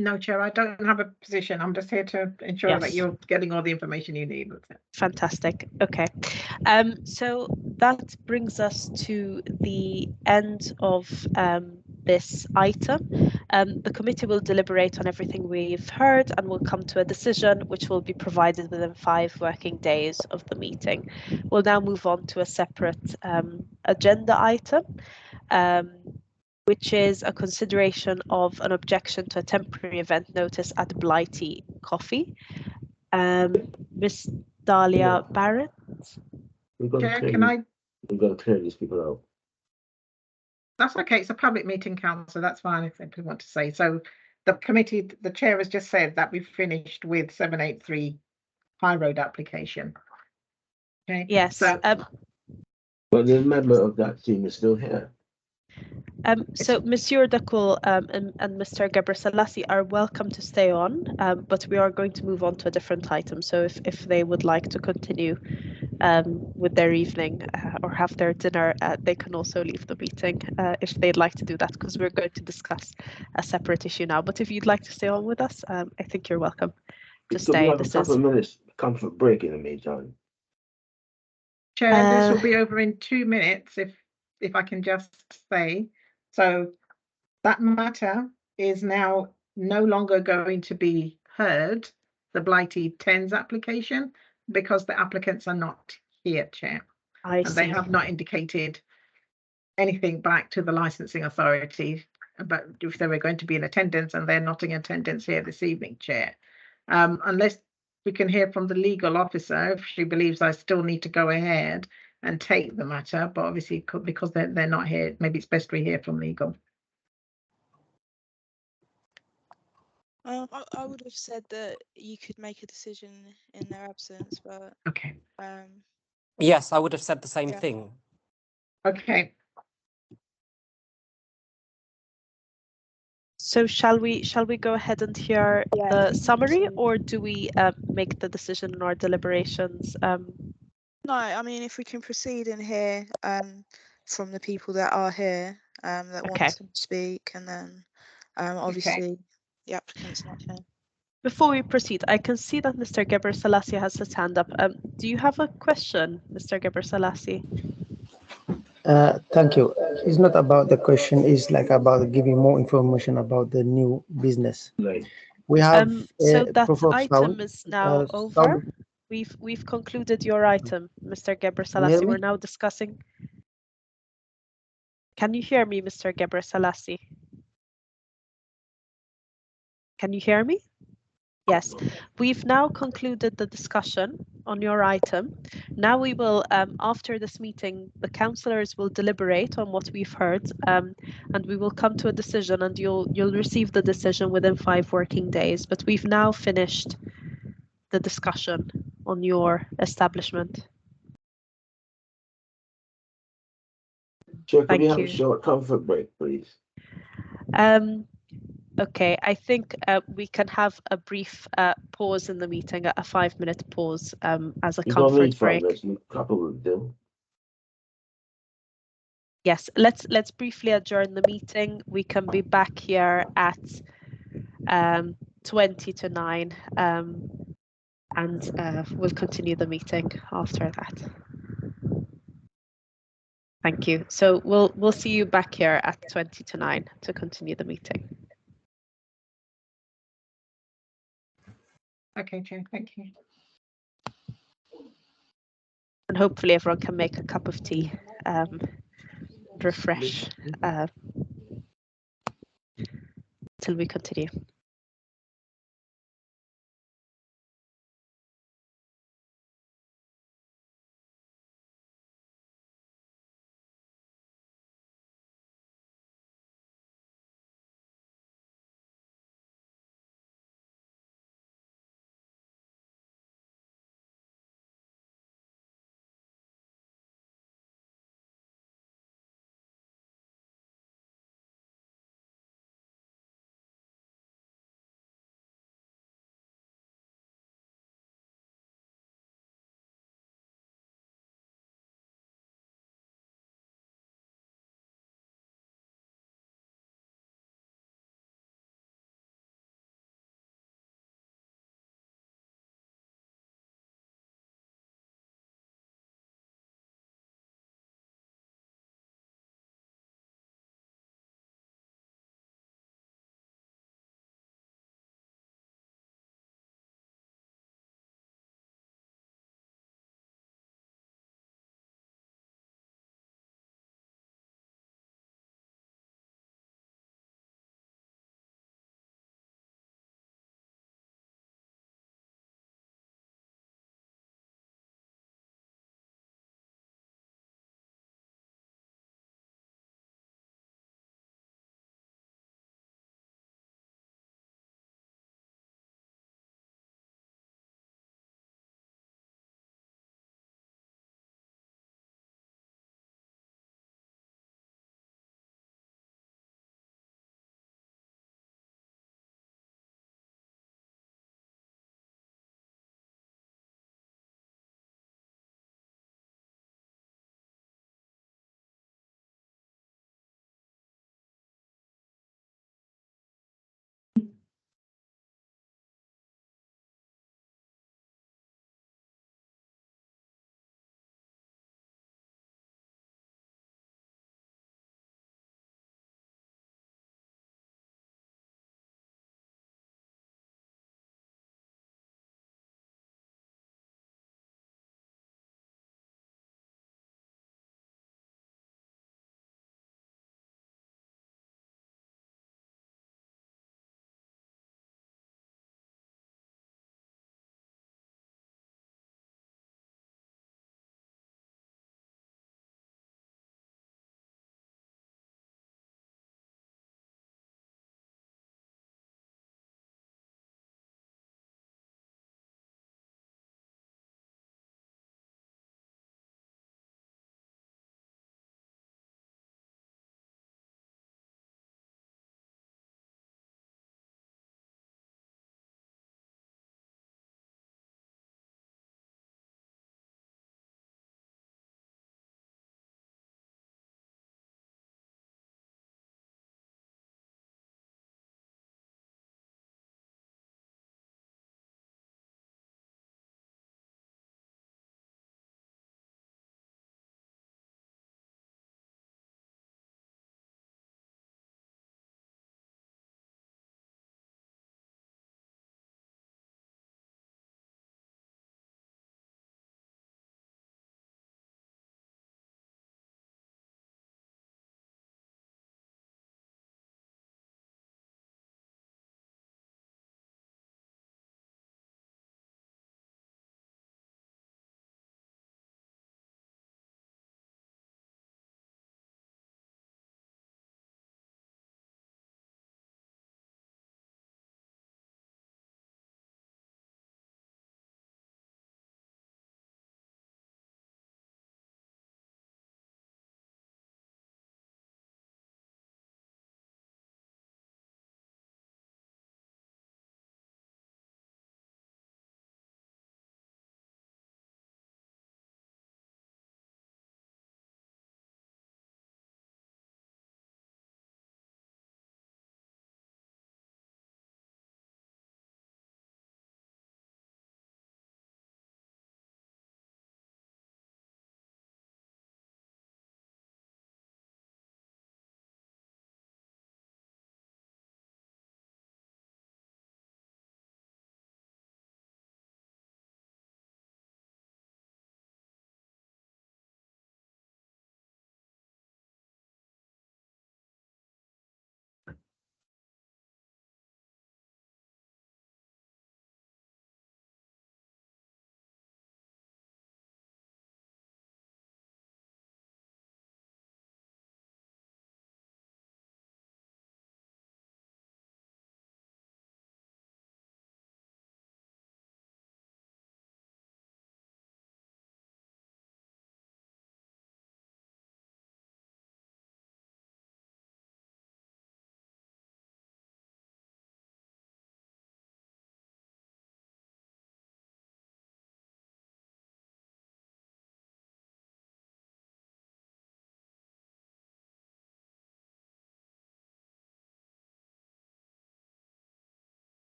No, Chair, I don't have a position. I'm just here to ensure that you're getting all the information you need. That's it. Fantastic. Okay. So that brings us to the end of this item. The committee will deliberate on everything we've heard and will come to a decision which will be provided within 5 working days of the meeting. We'll now move on to a separate agenda item, which is a consideration of an objection to a temporary event notice at Blighty Coffee. Ms. Dahlia Barrett? Chair, can I? We've got to clear these people out. That's okay. It's a public meeting, Councillor. That's fine if people want to say. So the committee, the chair has just said that we've finished with 783 High Road application. Okay. Yes. So, but the member of that team is still here. So Monsieur Dakul and Mr. Gebrselassie are welcome to stay on, but we are going to move on to a different item. So if they would like to continue with their evening or have their dinner, they can also leave the meeting if they'd like to do that, because we're going to discuss a separate issue now. But if you'd like to stay on with us, I think you're welcome to stay. Could we have a couple of minutes comfort break in the meantime? Chair, this will be over in 2 minutes if I can just say. So that matter is now no longer going to be heard, the Blighty 10s application, because the applicants are not here, Chair. I see. They have not indicated anything back to the licensing authority about if they were going to be in attendance, and they're not in attendance here this evening, Chair. Unless we can hear from the legal officer if she believes I still need to go ahead and take the matter, but obviously because they're not here, maybe it's best we hear from legal. I would have said that you could make a decision in their absence, but okay. Yes, I would have said the same thing. Okay. So shall we go ahead and hear the summary, or do we make the decision in our deliberations? No, I mean, if we can proceed in here from the people that are here that want to speak, and then obviously the applicant's not here. Before we proceed, I can see that Mr. Gebrselassie has his hand up. Do you have a question, Mr. Gebrselassie? Thank you. It's not about the question, it's like about giving more information about the new business. We have so that item is now over. We've concluded your item, Mr. Gebrselassie. We're now discussing. Can you hear me, Mr. Gebrselassie? Can you hear me? Yes, we've now concluded the discussion on your item. Now we will, after this meeting, the councillors will deliberate on what we've heard, and we will come to a decision, and you'll receive the decision within 5 working days. But we've now finished the discussion on your establishment. Chair, could we have a short comfort break, please? Okay, I think we can have a brief pause in the meeting, a 5-minute pause as a comfort break. Yes, let's briefly adjourn the meeting. We can be back here at 20 to 9, and we'll continue the meeting after that. Thank you. So we'll see you back here at 20 to 9 to continue the meeting. Okay, Chair, thank you. And hopefully everyone can make a cup of tea, refresh till we continue.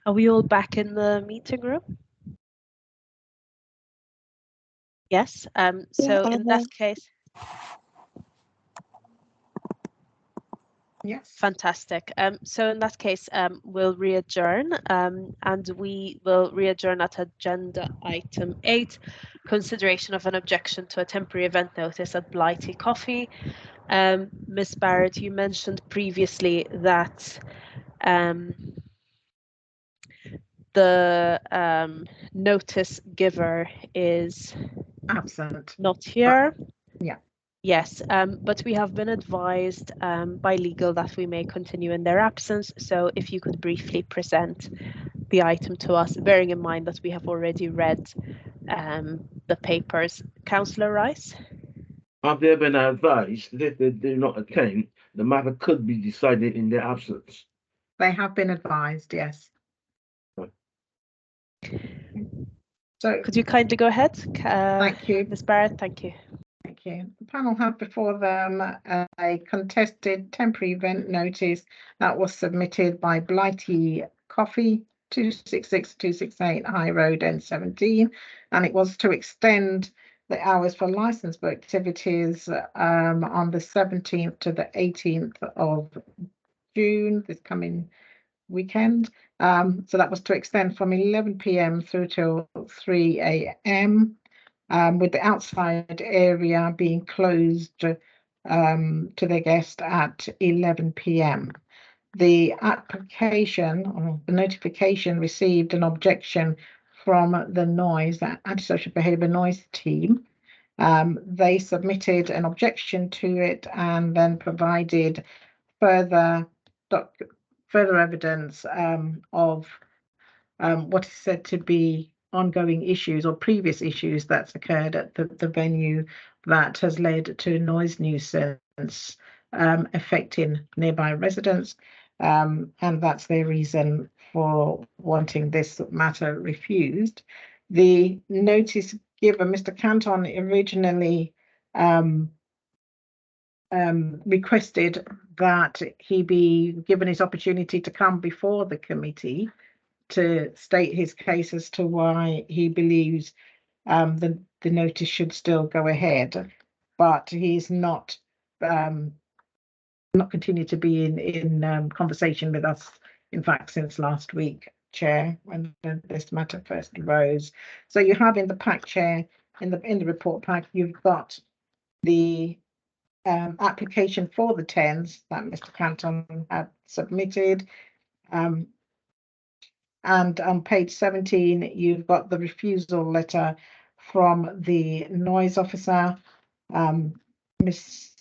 Are we all back in the meeting room? Yes. So in that case, Yes. fantastic. So in that case, we'll re-adjourn, and we will re-adjourn at agenda item 8, consideration of an objection to a temporary event notice at Blighty Coffee. Ms. Barrett, you mentioned previously that the notice giver is Absent. not here. Yeah. Yes, but we have been advised by legal that we may continue in their absence. So if you could briefly present the item to us, bearing in mind that we have already read the papers. Councillor Rice? Have they been advised that if they do not attend, the matter could be decided in their absence? They have been advised, yes. So could you kindly go ahead? Thank you. Ms. Barrett, thank you. Thank you. The panel have before them a contested temporary event notice that was submitted by Blighty Coffee, 266-268 High Road N17, and it was to extend the hours for licensed activities on the 17th to the 18th of June, this coming weekend. So that was to extend from 11 p.m. through till 3 a.m. With the outside area being closed to the guest at 11 p.m. The application or the notification received an objection from the noise, that antisocial behaviour noise team. They submitted an objection to it and then provided further evidence of what is said to be ongoing issues or previous issues that's occurred at the venue that has led to noise nuisance affecting nearby residents, and that's their reason for wanting this matter refused. The notice giver, Mr. Canton, originally requested that he be given his opportunity to come before the committee to state his case as to why he believes the notice should still go ahead, but he's not continued to be in conversation with us, in fact, since last week, Chair, when this matter first arose. So you have in the pack, Chair, in the report pack, you've got the application for the TENS that Mr. Canton had submitted. And on page 17, you've got the refusal letter from the noise officer. Miss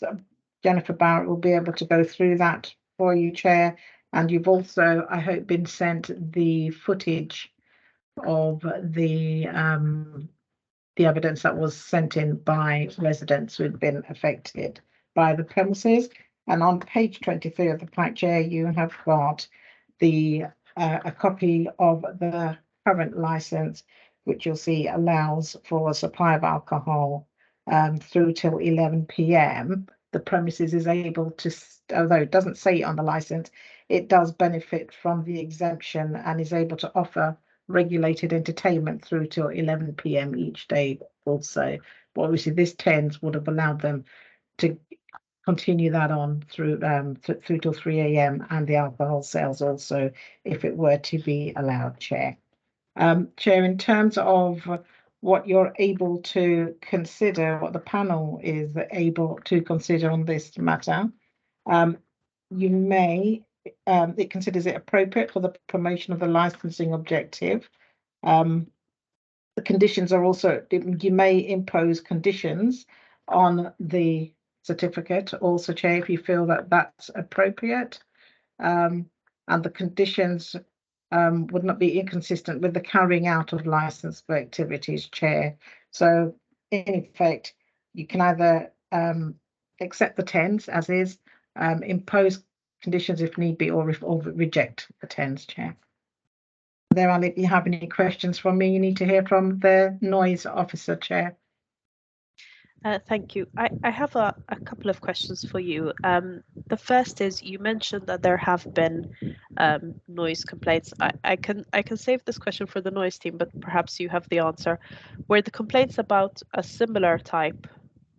Jennifer Barrett will be able to go through that for you, Chair. And you've also, I hope, been sent the footage of the evidence that was sent in by residents who'd been affected by the premises. And on page 23 of the pack, Chair, you have got the a copy of the current license, which you'll see allows for supply of alcohol through till 11 p.m. The premises is able to, although it doesn't say it on the license, it does benefit from the exemption and is able to offer regulated entertainment through till 11 p.m. each day also. But obviously this TENS would have allowed them to continue that on through through till 3 a.m. and the alcohol sales also, if it were to be allowed, Chair. Chair, in terms of what you're able to consider, what the panel is able to consider on this matter, you may, it considers it appropriate for the promotion of the licensing objective. The conditions are also, you may impose conditions on the certificate also, Chair, if you feel that that's appropriate, and the conditions would not be inconsistent with the carrying out of licensed activities, Chair. So in effect, you can either accept the TENS as is, impose conditions if need be, or reject the TENS, Chair. There, I'll let you have any questions from me. You need to hear from the noise officer, Chair. Thank you. I have a couple of questions for you. The first is, you mentioned that there have been noise complaints. I can save this question for the noise team, but perhaps you have the answer. Were the complaints about a similar type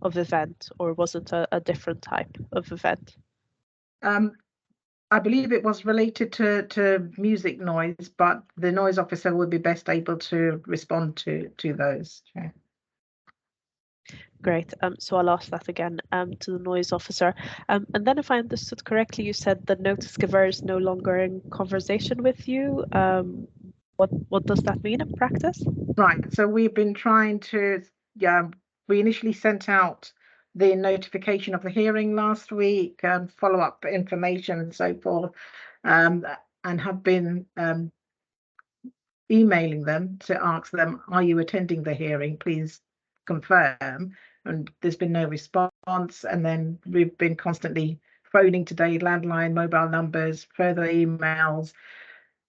of event, or was it a different type of event? I believe it was related to music noise, but the noise officer would be best able to respond to those. Yeah. Great. So I'll ask that again to the noise officer. And then, if I understood correctly, you said the notice giver is no longer in conversation with you. What does that mean in practice? Right. So we've been trying to, we initially sent out the notification of the hearing last week and follow up information and so forth, and have been emailing them to ask them, are you attending the hearing? Please confirm. And there's been no response. And then we've been constantly phoning today, landline, mobile numbers, further emails,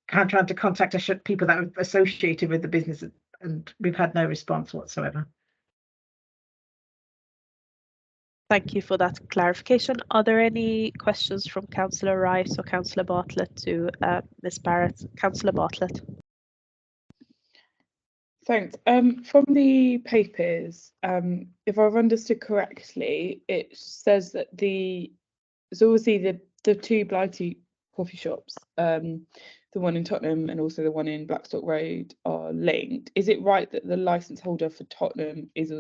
kind of trying to contact people that are associated with the business, and we've had no response whatsoever. Thank you for that clarification. Are there any questions from Councillor Rice or Councillor Bartlett to Ms. Barrett? Councillor Bartlett. Thanks. From the papers, if I've understood correctly, it says that so obviously the two Blighty coffee shops, the one in Tottenham and also the one in Blackstock Road, are linked. Is it right that the license holder for Tottenham is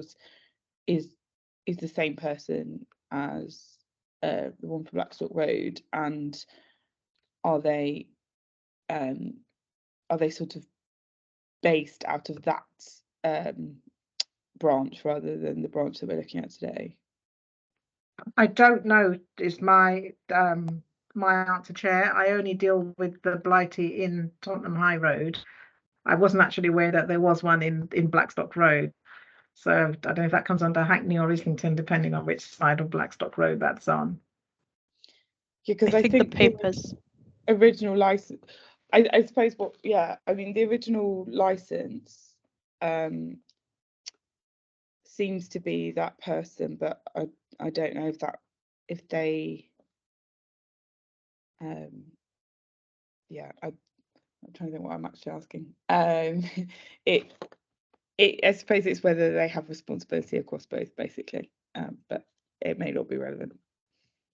the same person as the one for Blackstock Road, and are they sort of based out of that branch rather than the branch that we're looking at today? I don't know is my my answer, Chair. I only deal with the Blighty in Tottenham High Road. I wasn't actually aware that there was one in Blackstock Road. So I don't know if that comes under Hackney or Islington, depending on which side of Blackstock Road that's on. Yeah, because I think the papers original license, I suppose I mean the original license seems to be that person, but I don't know if they I'm trying to think what I'm actually asking. I suppose it's whether they have responsibility across both, basically, but it may not be relevant.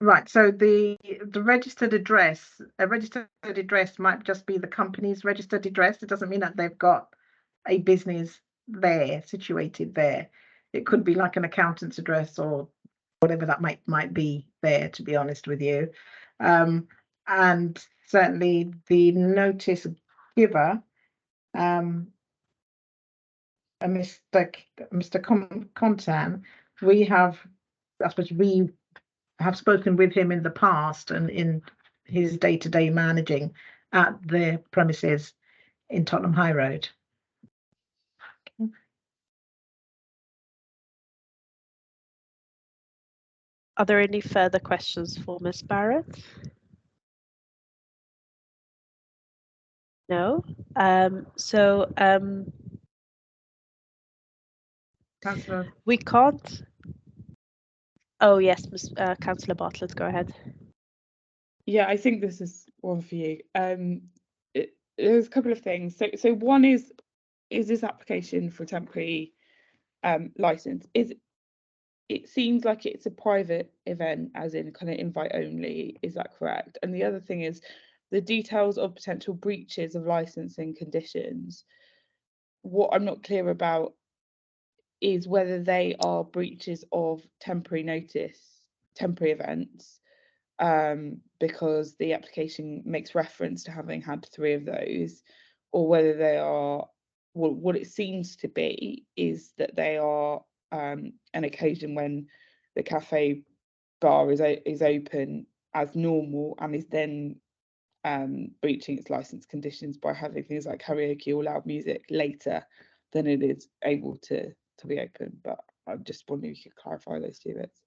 Right. So the registered address, a registered address might just be the company's registered address. It doesn't mean that they've got a business there, situated there. It could be like an accountant's address or whatever that might be there, to be honest with you. And certainly the notice giver, Mr. Contan, we have spoken with him in the past and in his day-to-day managing at the premises in Tottenham High Road. Are there any further questions for Ms. Barrett? No. Councillor. We can't. Oh yes, Councillor Bartlett, go ahead. Yeah, I think this is one for you. There's a couple of things. So one is this application for temporary license? It seems like it's a private event, as in kind of invite only. Is that correct? And the other thing is the details of potential breaches of licensing conditions. What I'm not clear about is whether they are breaches of temporary events, because the application makes reference to having had 3 of those, or whether they are, well, what it seems to be is that they are an occasion when the cafe bar is open as normal and is then breaching its license conditions by having things like karaoke or loud music later than it is able to be open. But I'm just wondering if you could clarify those 2 bits.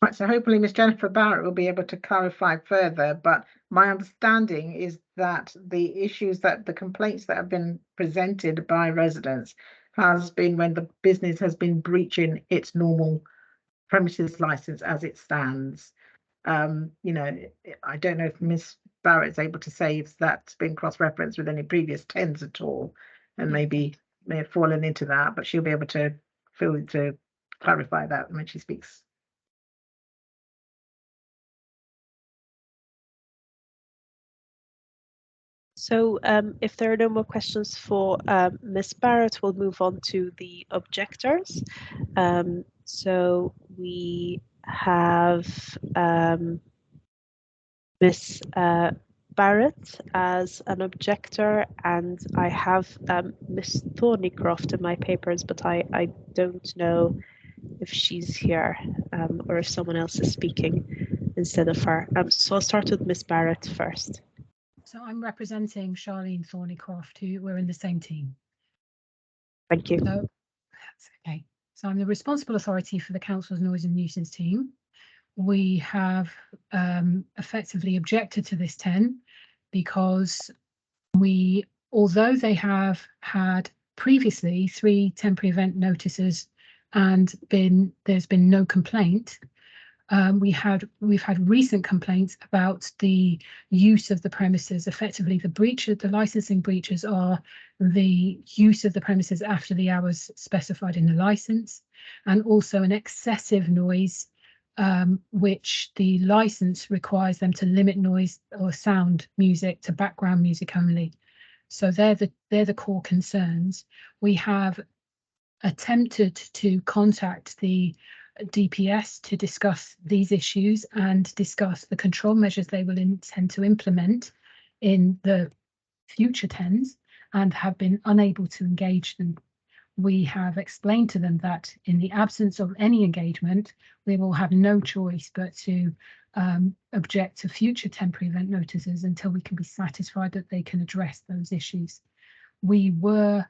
Right, so hopefully Ms. Jennifer Barrett will be able to clarify further, but my understanding is that the complaints that have been presented by residents has been when the business has been breaching its normal premises license as it stands. You know, I don't know if Miss Barrett's able to say if that's been cross-referenced with any previous TENs at all, and maybe may have fallen into that, but she'll be able to clarify that when she speaks. So if there are no more questions for Ms. Barrett, we'll move on to the objectors. So we have Ms. Barrett as an objector, and I have Ms. Thornycroft in my papers, but I don't know if she's here or if someone else is speaking instead of her. So I'll start with Ms. Barrett first. So I'm representing Charlene Thornycroft, who we're in the same team. Thank you. So that's okay. So I'm the responsible authority for the council's noise and nuisance team. We have effectively objected to this 10 because although they have had previously 3 temporary event notices and there's been no complaint, we've had recent complaints about the use of the premises. Effectively, the licensing breaches are the use of the premises after the hours specified in the license, and also an excessive noise, which the license requires them to limit noise or sound music to background music only. So they're the core concerns. We have attempted to contact the DPS to discuss these issues and discuss the control measures they will intend to implement in the future 10s, and have been unable to engage them. We have explained to them that in the absence of any engagement, we will have no choice but to object to future temporary event notices until we can be satisfied that they can address those issues. We were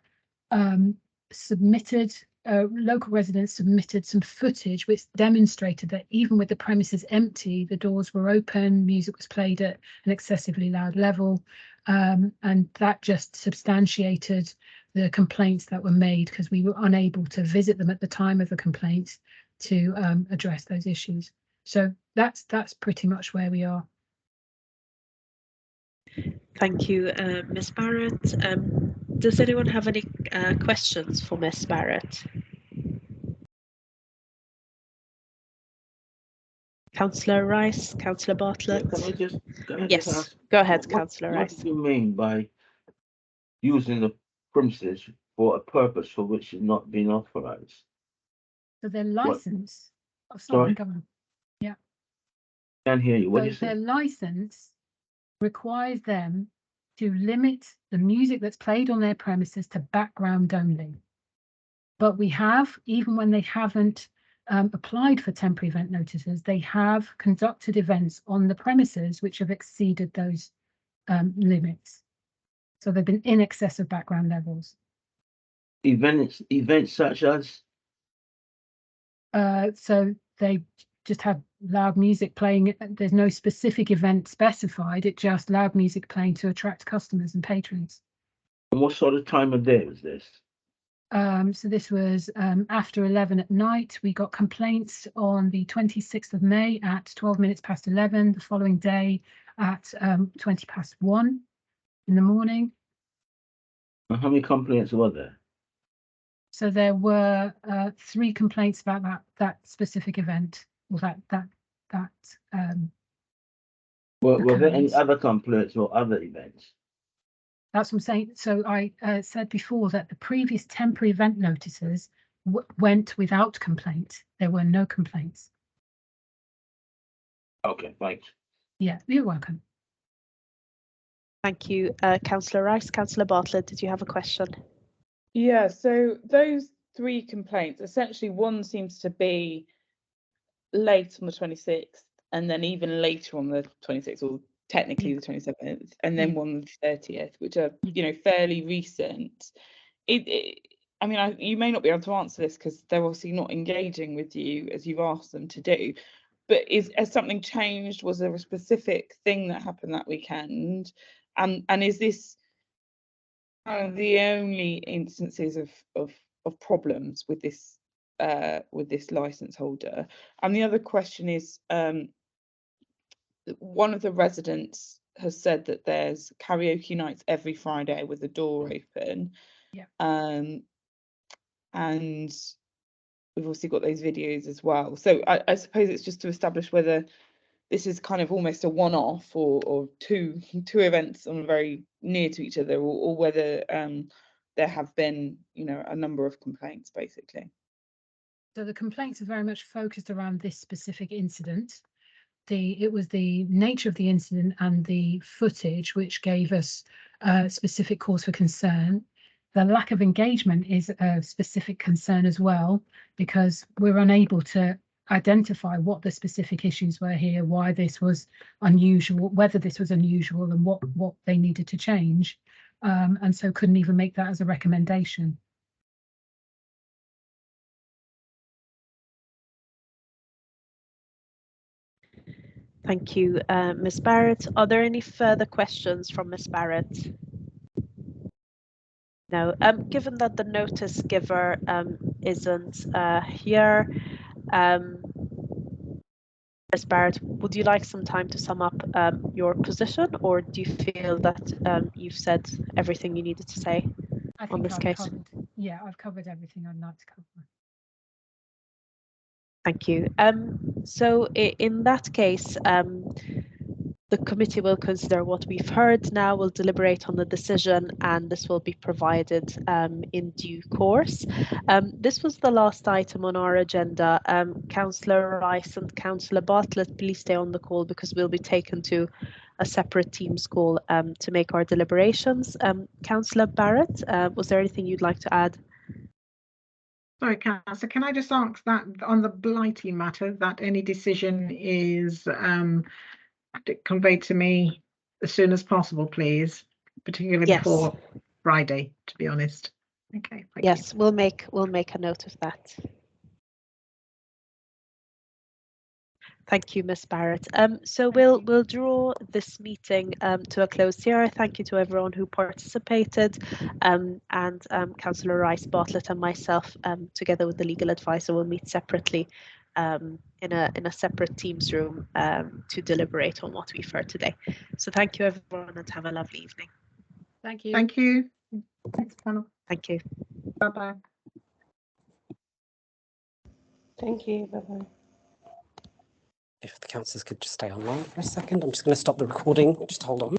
local residents submitted some footage which demonstrated that even with the premises empty, the doors were open, music was played at an excessively loud level, and that just substantiated the complaints that were made, because we were unable to visit them at the time of the complaints to address those issues. So that's pretty much where we are. Thank you, Ms. Barrett. Does anyone have any questions for Ms. Barrett? Councillor Rice, Councillor Bartlett. Can I just yes, ask, go ahead, Councillor Rice. What do you mean by using the premises for a purpose for which it's not been authorised? So their license. Oh, Sorry? go on. Yeah. Can't hear you. What do you Their say? license requires them to limit the music that's played on their premises to background only. But we have, even when they haven't applied for temporary event notices, they have conducted events on the premises which have exceeded those limits. So they've been in excess of background levels. Events such as? So they just have loud music playing. There's no specific event specified. It's just loud music playing to attract customers and patrons. And what sort of time of day was this? So this was after 11 at night. We got complaints on the 26th of May at 12 minutes past 11, the following day at 20 past 1 in the morning. And how many complaints were there? So there were 3 complaints about that specific event. Or were there any other complaints or other events? That's what I'm saying. So I said before that the previous temporary event notices went without complaint. There were no complaints. Okay, thanks. Yeah, you're welcome. Thank you, Councillor Rice. Councillor Bartlett, did you have a question? Yeah, so those 3 complaints, essentially one seems to be late on the 26th, and then even later on the 26th, or technically the 27th, and then one on the 30th, which are, you know, fairly recent. I mean, you may not be able to answer this because they're obviously not engaging with you as you've asked them to do, but has something changed? Was there a specific thing that happened that weekend? And is this kind of the only instances of problems with this license holder. And the other question is, one of the residents has said that there's karaoke nights every Friday with the door open. Yeah. And we've also got those videos as well. So I suppose it's just to establish whether this is kind of almost a one-off or two events on very near to each other, or whether there have been, you know, a number of complaints basically. So the complaints are very much focused around this specific incident. It was the nature of the incident and the footage which gave us specific cause for concern. The lack of engagement is a specific concern as well, because we're unable to identify what the specific issues were here, why this was unusual, whether this was unusual, and what they needed to change, and so couldn't even make that as a recommendation. Thank you, Ms. Barrett. Are there any further questions from Ms. Barrett? No. Given that the notice giver isn't here, Ms. Barrett, would you like some time to sum up your position, or do you feel that you've said everything you needed to say on this case? Yeah, I've covered everything I'd like to cover. Thank you. So in that case, the committee will consider what we've heard now, will deliberate on the decision, and this will be provided in due course. This was the last item on our agenda. Councillor Rice and Councillor Bartlett, please stay on the call because we'll be taken to a separate Teams call to make our deliberations. Councillor Barrett, was there anything you'd like to add? Sorry, Councillor, can I just ask that on the Blighty matter, that any decision is conveyed to me as soon as possible, please, particularly before Friday, to be honest. Okay. Yes, we'll make a note of that. Thank you, Ms. Barrett. So we'll draw this meeting to a close here. Thank you to everyone who participated, and Councillor Rice, Bartlett, and myself, together with the legal advisor, will meet separately in a separate Teams room to deliberate on what we've heard today. So thank you, everyone, and have a lovely evening. Thank you. Thank you. Thanks, panel. Thank you. Bye-bye. Thank you. Bye-bye. If the councillors could just stay online for a second, I'm just going to stop the recording. Just hold on.